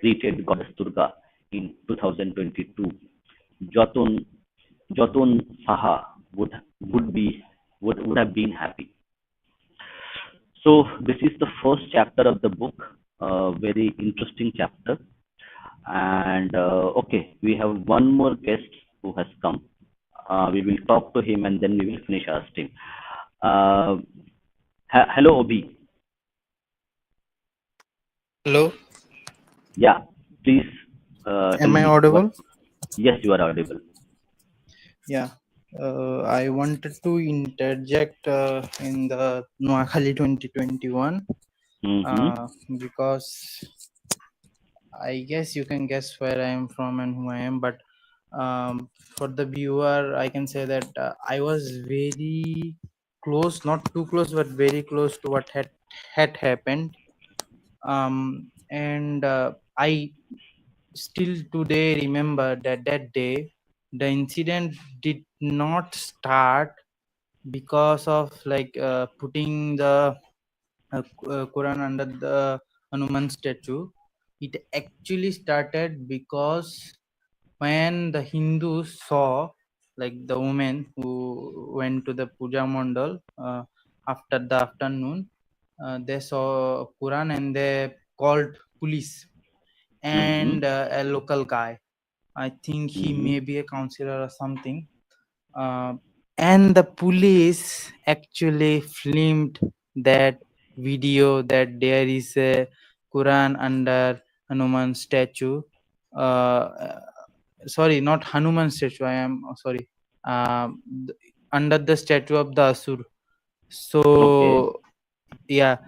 greeted Goddess Durga in 2022. Jotun Jotun Saha would have been happy. So this is the first chapter of the book, a very interesting chapter. And okay, we have one more guest who has come. We will talk to him and then we will finish our stream. Uh, Hello, Obi. Hello, Yeah, please tell am I me what. audible? Yes, you are audible. Yeah. I wanted to interject in the Noakhali 2021 Mm-hmm. because I guess you can guess where I am from and who I am, but for the viewer, I can say that I was very close, not too close, but very close to what had happened. And I still today remember that day the incident did not start because of like putting the Quran under the Hanuman statue. It actually started because when the Hindus saw like the women who went to the puja mandal after the afternoon, they saw Quran and they called police Mm-hmm. and a local guy. I think he Mm-hmm. may be a counselor or something. Uh, and the police actually filmed that video that there is a Quran under Hanuman statue. Uh, Sorry, not Hanuman statue. I am sorry. Under the statue of the Asur. Okay. So yeah,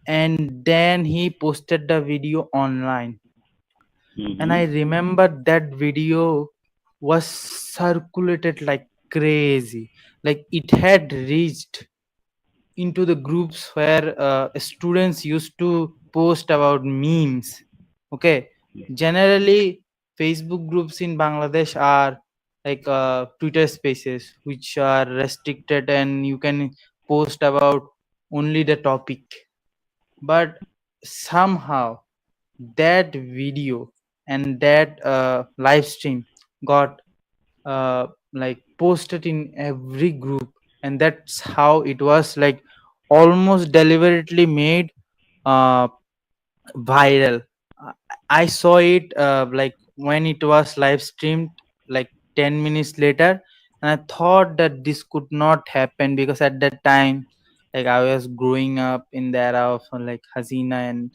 and then he posted the video online, and I Mm-hmm. remember that video was circulated like crazy. Like it had reached into the groups where students used to post about memes. Okay, generally Facebook groups in Bangladesh are like Twitter spaces which are restricted and you can post about only the topic, but somehow that video and that live stream got like posted in every group, and that's how it was like almost deliberately made uh, viral. Uh, I saw it like when it was live streamed like 10 minutes later, and I thought that this could not happen because at that time like I was growing up in the era of like Hasina, and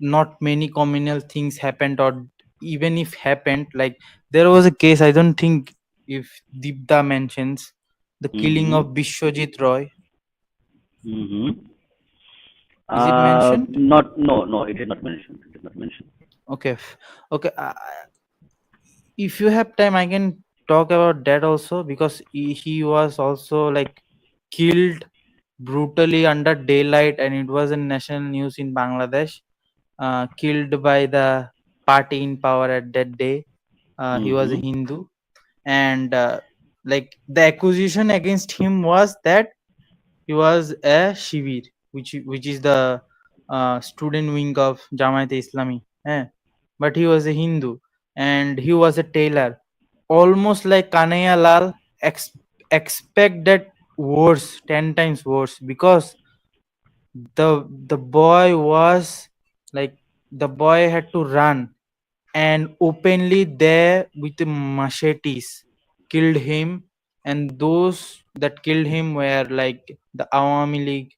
not many communal things happened, or even if happened, like there was a case, I don't think if Deepda mentions the killing Mm-hmm. of Bishwajit Roy. Mm-hmm. Is it mentioned? Not, no, no, it is not mentioned. It is not mentioned. Okay, okay. If you have time, I can talk about that also, because he was also like killed brutally under daylight, and it was in national news in Bangladesh. Killed by the party in power at that day. He was a Mm-hmm. Hindu, and like the accusation against him was that he was a shibir, which is the student wing of Jamaat Islami. But he was a Hindu and he was a tailor, almost like Kanaya Lal. Expect that worse, 10 times worse, because the boy was like, the boy had to run and openly there with the machetes killed him, and those that killed him were like the Awami League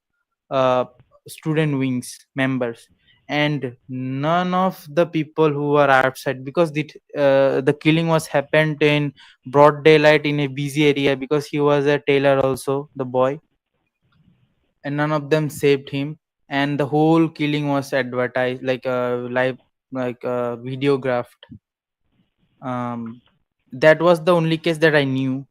uh, student wings members, and none of the people who were outside, because the killing was happened in broad daylight in a busy area, because he was a tailor also, the boy, and none of them saved him, and the whole killing was advertised like a live, like videographed. um that was the only case that I knew,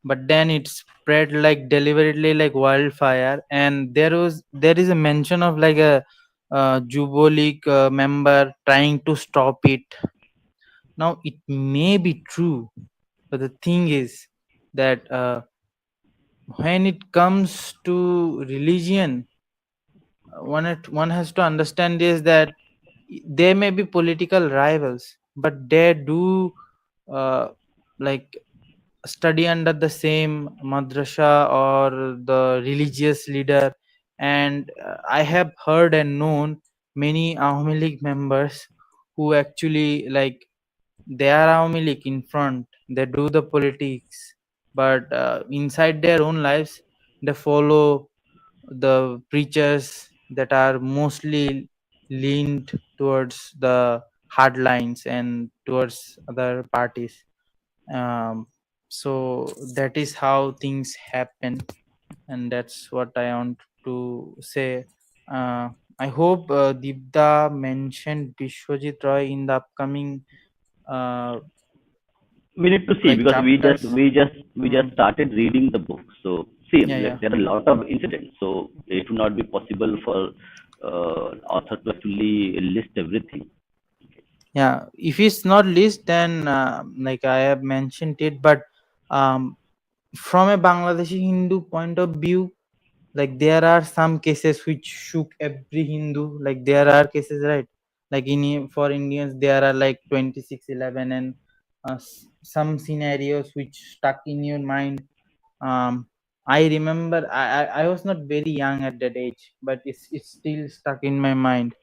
but then it spread like deliberately like wildfire, and there is a mention of like a Jubo League member trying to stop it. Now it may be true, but the thing is that when it comes to religion, one has to understand is that there may be political rivals, but they do uh, like study under the same madrasa or the religious leader. And I have heard and known many Awami League members who actually like, they are Awami League in front, they do the politics, but inside their own lives they follow the preachers that are mostly leaned towards the hard lines and towards other parties. So that is how things happen, and that's what I want to say. I hope Deepda mentioned Bishwajit Roy in the upcoming uh, We need to see like because chapters. we just Hmm. started reading the book. So see, Yeah, like yeah. there are a lot of incidents. So it would not be possible for author to actually list everything. Yeah, if it's not list, then like I have mentioned it, but um, from a Bangladeshi Hindu point of view, like there are some cases which shook every Hindu. Like there are cases, right? Like for Indians, there are like 2611 and some scenarios which stuck in your mind. Um, I remember I was not very young at that age, but it's still stuck in my mind.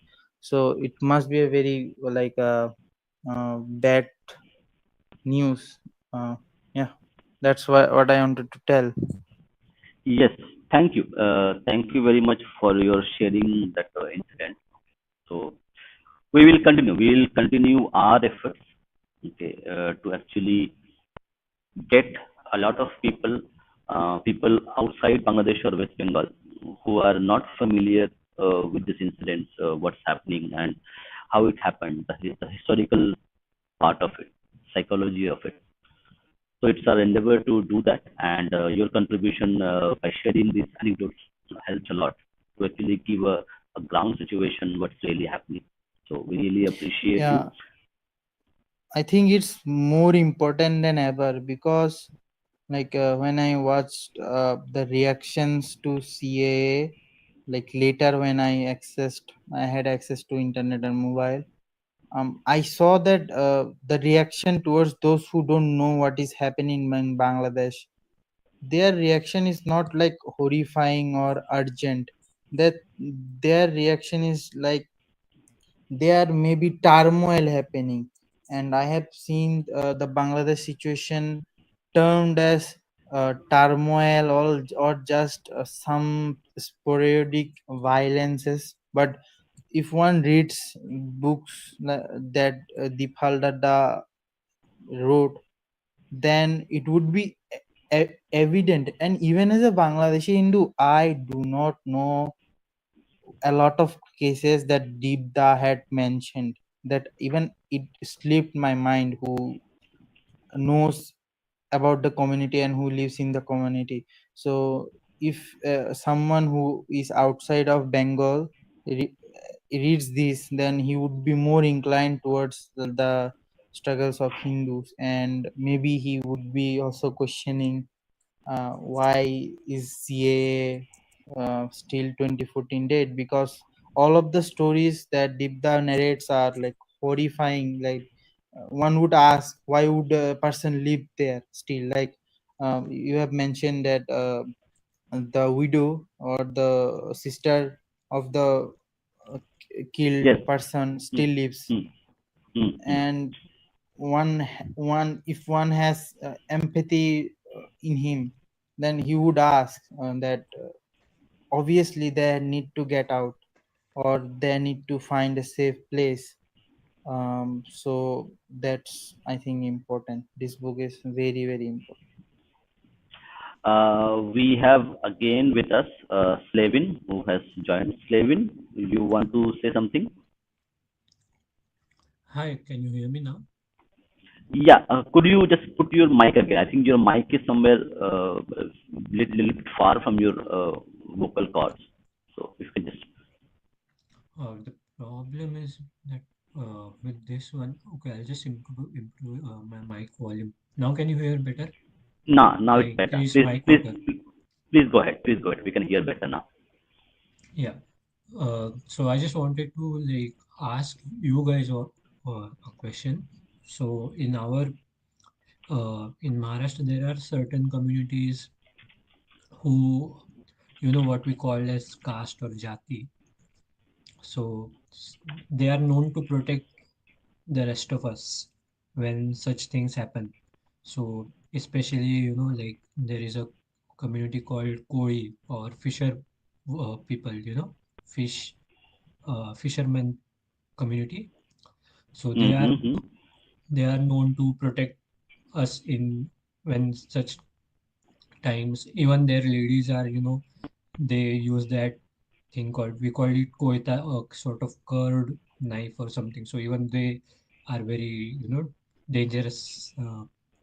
So it must be a very like bad news. Uh, yeah, that's what I wanted to tell. Yes, thank you. Thank you very much for your sharing that incident. So we will continue. We will continue our efforts, okay, to actually get a lot of people outside Bangladesh or West Bengal who are not familiar with this incident, what's happening and how it happened, the historical part of it, psychology of it. So it's our endeavor to do that, and your contribution by sharing these anecdotes helps a lot to actually give a ground situation what's really happening. So we really appreciate you. Yeah, I think it's more important than ever, because like when I watched the reactions to CAA, like later when I had access to internet and mobile. I saw that the reaction towards those who don't know what is happening in Bangladesh, their reaction is not like horrifying or urgent. That their reaction is like, there may be turmoil happening, and I have seen the Bangladesh situation termed as turmoil, or just some sporadic violences. But if one reads books that Deep Haldar wrote, then it would be evident. And even as a Bangladeshi Hindu, I do not know a lot of cases that Deepda had mentioned, that even it slipped my mind, who knows about the community and who lives in the community. So if someone who is outside of Bengal reads this, then he would be more inclined towards the struggles of Hindus, and maybe he would be also questioning why is CAA still 2014 date, because all of the stories that Deepda narrates are like horrifying. Like one would ask, why would a person live there still? Like you have mentioned that the widow or the sister of the killed Yes. person Mm, still lives, mm, mm, mm. and one if one has empathy in him, then he would ask that obviously they need to get out, or they need to find a safe place. So that's, I think, important. This book is very, very important. We have again with us Slavin, who has joined. Slavin, you want to say something? Hi, can you hear me now? Yeah, could you just put your mic again? I think your mic is somewhere little bit far from your vocal cords. So if you can just The problem is that with this one, okay, I'll just improve my mic volume. Now can you hear better? now I it's better. increase mic Please volume. please go ahead. Please go ahead. We can hear better now. Yeah. So I just wanted to like ask you guys a question. So in Maharashtra, there are certain communities who, you know, what we call as caste or jati. So they are known to protect the rest of us when such things happen. So especially, you know, like there is a community called Koi or fisher people, you know, fishermen community. So Mm-hmm. they are known to protect us in when such times. Even their ladies are, you know, they use that thing called, we call it koita, a sort of curved knife or something. So even they are very, you know, dangerous,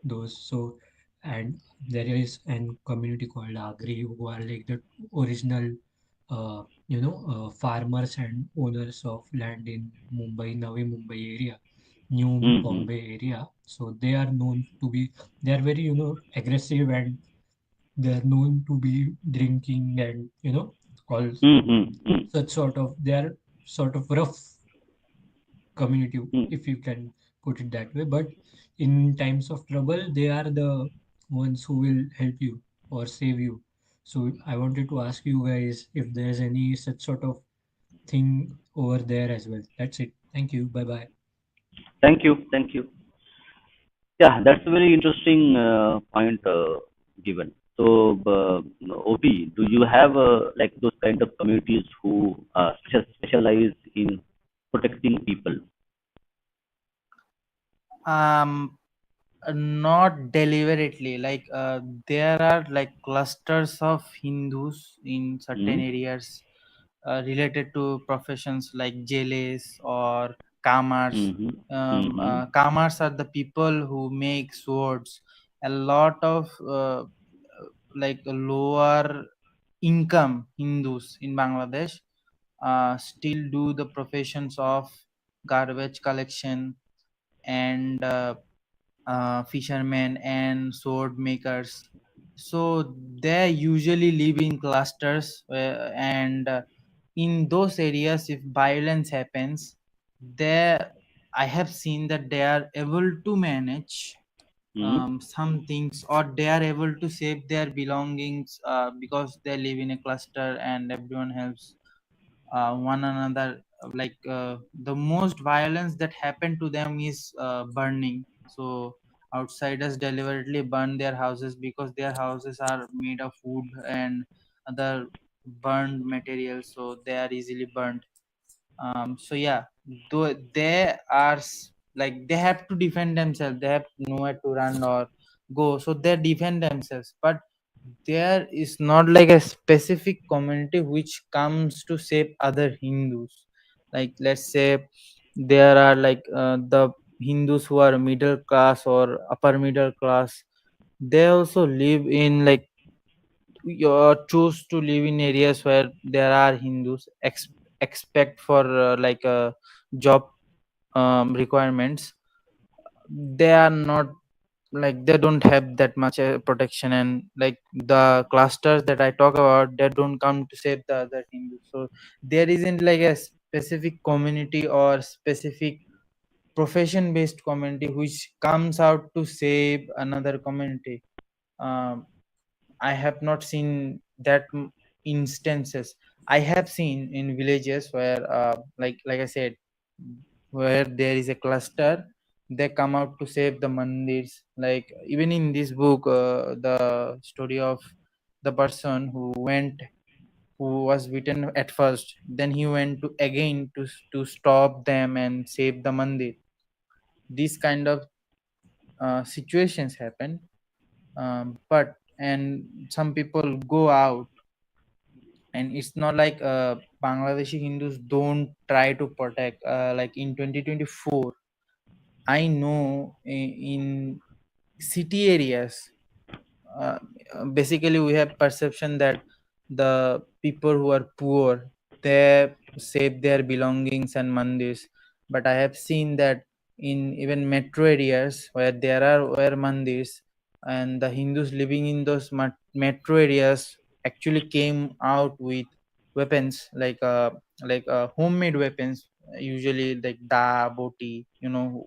those. So and there is an community called Agri who are like the original farmers and owners of land in Mumbai, Navi Mumbai area, New Mm-hmm. Bombay area. So they are known to be, they are very, you know, aggressive, and they are known to be drinking and, you know, all Mm-hmm. such sort of, they are sort of rough community, Mm. if you can put it that way. But in times of trouble, they are the ones who will help you or save you. So I wanted to ask you guys if there's any such sort of thing over there as well. That's it. Thank you. Bye bye. Thank you. Thank you. Yeah, that's a very interesting point given. So, OP, do you have like those kind of communities who specialize in protecting people? um Not deliberately. Like there are like clusters of Hindus in certain Mm-hmm. areas related to professions like jailers or kamars. Mm-hmm. Mm-hmm. Kamars are the people who make swords. A lot of like lower income Hindus in Bangladesh still do the professions of garbage collection and fishermen and sword makers. So they usually live in clusters, and in those areas, if violence happens, they I have seen that they are able to manage Mm-hmm. some things, or they are able to save their belongings because they live in a cluster and everyone helps one another. Like the most violence that happened to them is burning. So outsiders deliberately burn their houses because their houses are made of wood and other burned materials, so they are easily burned. So yeah, though they are like they have to defend themselves, they have nowhere to run or go, so they defend themselves. But there is not like a specific community which comes to save other Hindus. Like let's say there are like the Hindus who are middle class or upper middle class, they also live in like you choose to live in areas where there are Hindus, expect for like job requirements. they are not like, they don't have that much protection, and like the clusters that I talk about, they don't come to save the other Hindus. So there isn't like a specific community or specific profession based community which comes out to save another community. um, I have not seen that instances. I have seen in villages where, like I said, where there is a cluster, they come out to save the mandirs. Like even in this book, the story of the person who was beaten at first, then he went to again to stop them and save the mandir. These kind of situations happen. But and some people go out, and it's not like Bangladeshi Hindus don't try to protect. Like in 2024, I know in city areas, uh, basically we have perception that the people who are poor, they save their belongings and mandirs. But I have seen that in even metro areas where there are where mandirs, and the Hindus living in those metro areas actually came out with weapons, like homemade weapons, usually like da boti,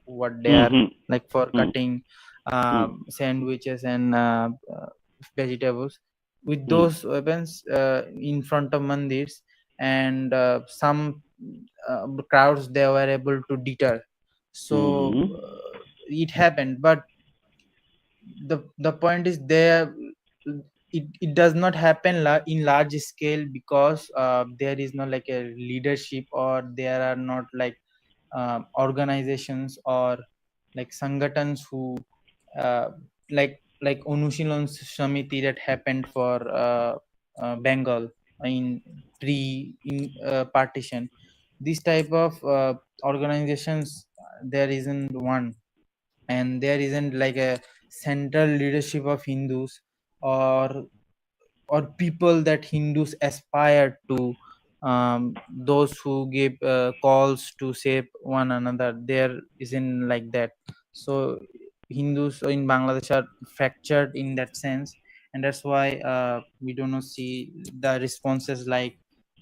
what they are, Mm-hmm. like for Mm-hmm. cutting Mm-hmm. sandwiches and vegetables. With Mm-hmm. those weapons in front of mandirs, and some crowds they were able to deter. So Mm-hmm. it happened, but the point is there, it does not happen in large scale, because there is not like a leadership, or there are not like organizations or like sangatans who uh, like Anushilon Samiti that happened for Bengal in partition. This type of organizations, there isn't one, and there isn't like a central leadership of Hindus, or people that Hindus aspire to, those who give calls to save one another. There isn't like that. So Hindus in Bangladesh are fractured in that sense, and that's why we do not see the responses like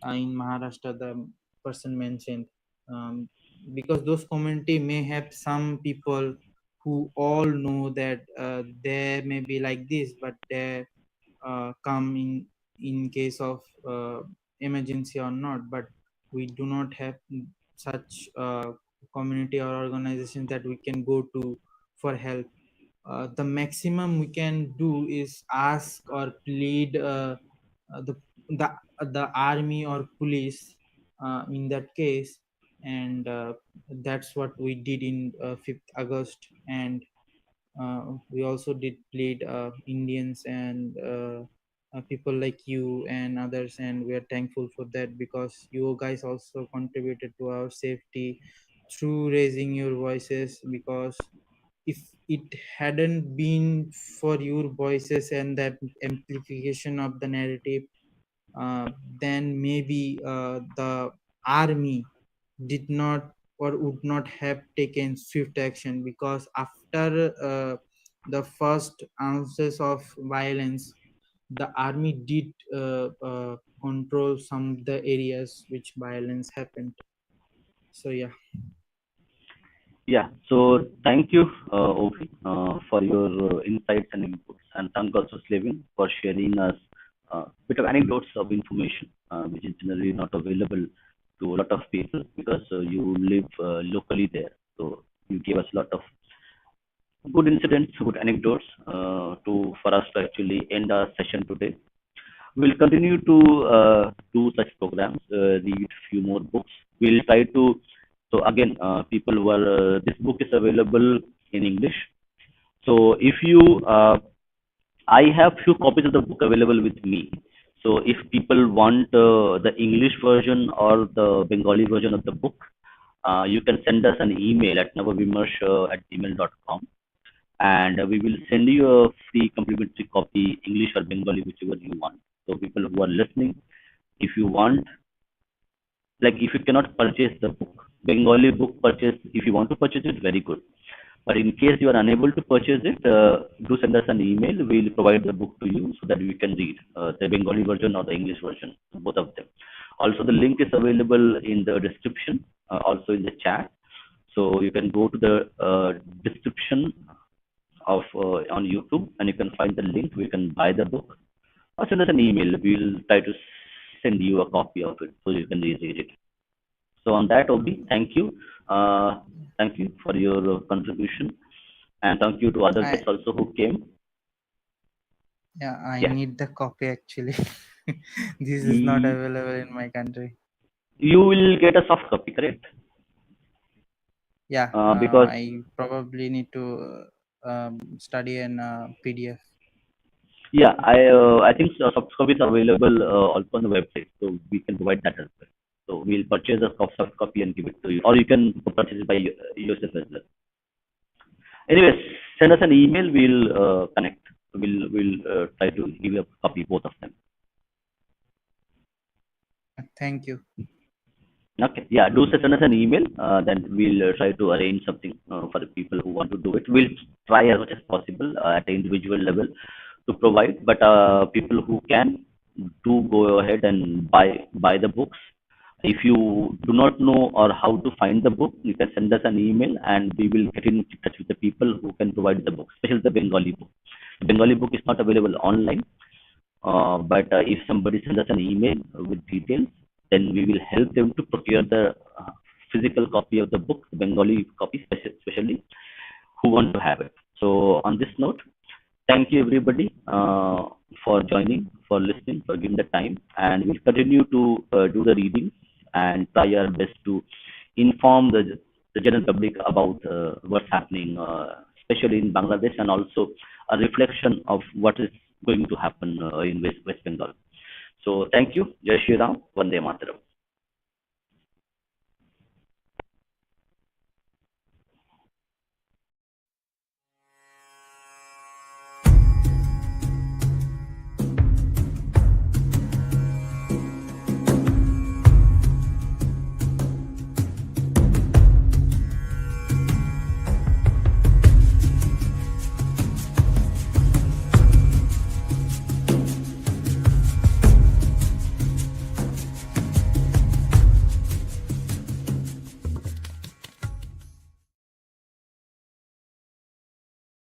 in Maharashtra the person mentioned, um, because those community may have some people who all know that they may be like this, but they come in case of emergency or not. But we do not have such community or organizations that we can go to for help. The maximum we can do is ask or plead uh, the the the army or police in that case. And that's what we did in 5th August. And we also did plead Indians and people like you and others, and we are thankful for that, because you guys also contributed to our safety through raising your voices. Because if it hadn't been for your voices and that amplification of the narrative, uh, then maybe the army did not or would not have taken swift action. Because after the first ounces of violence, the army did control some of the areas which violence happened. So yeah. Yeah. So thank you, Ovi, for your insights and inputs, and thank also Slavin for sharing us bit of anecdotes of information, which is generally not available to a lot of people because you live locally there. So you gave us a lot of good incidents, good anecdotes to for us to actually end our session today. We'll continue to do such programs, read few more books. We'll try to. So again, people who are this book is available in English. So if you, I have few copies of the book available with me. So if people want the English version or the Bengali version of the book, you can send us an email at navavimarsh@gmail.com, and we will send you a free complimentary copy, English or Bengali, whichever you want. So people who are listening, if you want, like if you cannot purchase the book, Bengali book purchase, if you want to purchase it, very good. But in case you are unable to purchase it, do send us an email. We'll provide the book to you so that you can read the Bengali version or the English version, both of them. Also, the link is available in the description, also in the chat. So you can go to the description of on YouTube, and you can find the link. We can buy the book or send us an email. We'll try to send you a copy of it so you can read it. So on that, Obi, thank you. Thank you for your contribution, and thank you to other guests also who came. I Yeah. need the copy actually. This is not available in my country. You will get a soft copy, correct? Yeah, because I probably need to study in PDF. yeah, I think soft copies are available also on the website, so we can provide that as well. So we'll purchase a soft copy and give it to you, or you can purchase it by yourself as well. Anyways, send us an email. We'll connect. We'll try to give you a copy, both of them. Thank you. Okay. Yeah, do send us an email. Then we'll try to arrange something for the people who want to do it. We'll try as much as possible at the individual level to provide. But people who can, do go ahead and buy the books. If you do not know or how to find the book, you can send us an email, and we will get in touch with the people who can provide the book, especially the Bengali book. The Bengali book is not available online, but if somebody sends us an email with details, then we will help them to procure the physical copy of the book, the Bengali copy, especially who want to have it. So on this note, thank you everybody for joining, for listening, for giving the time, and we'll continue to do the readings and try our best to inform the general public about what's happening, especially in Bangladesh, and also a reflection of what is going to happen in West Bengal. So thank you. Jai Shri Ram. Vande Mataram.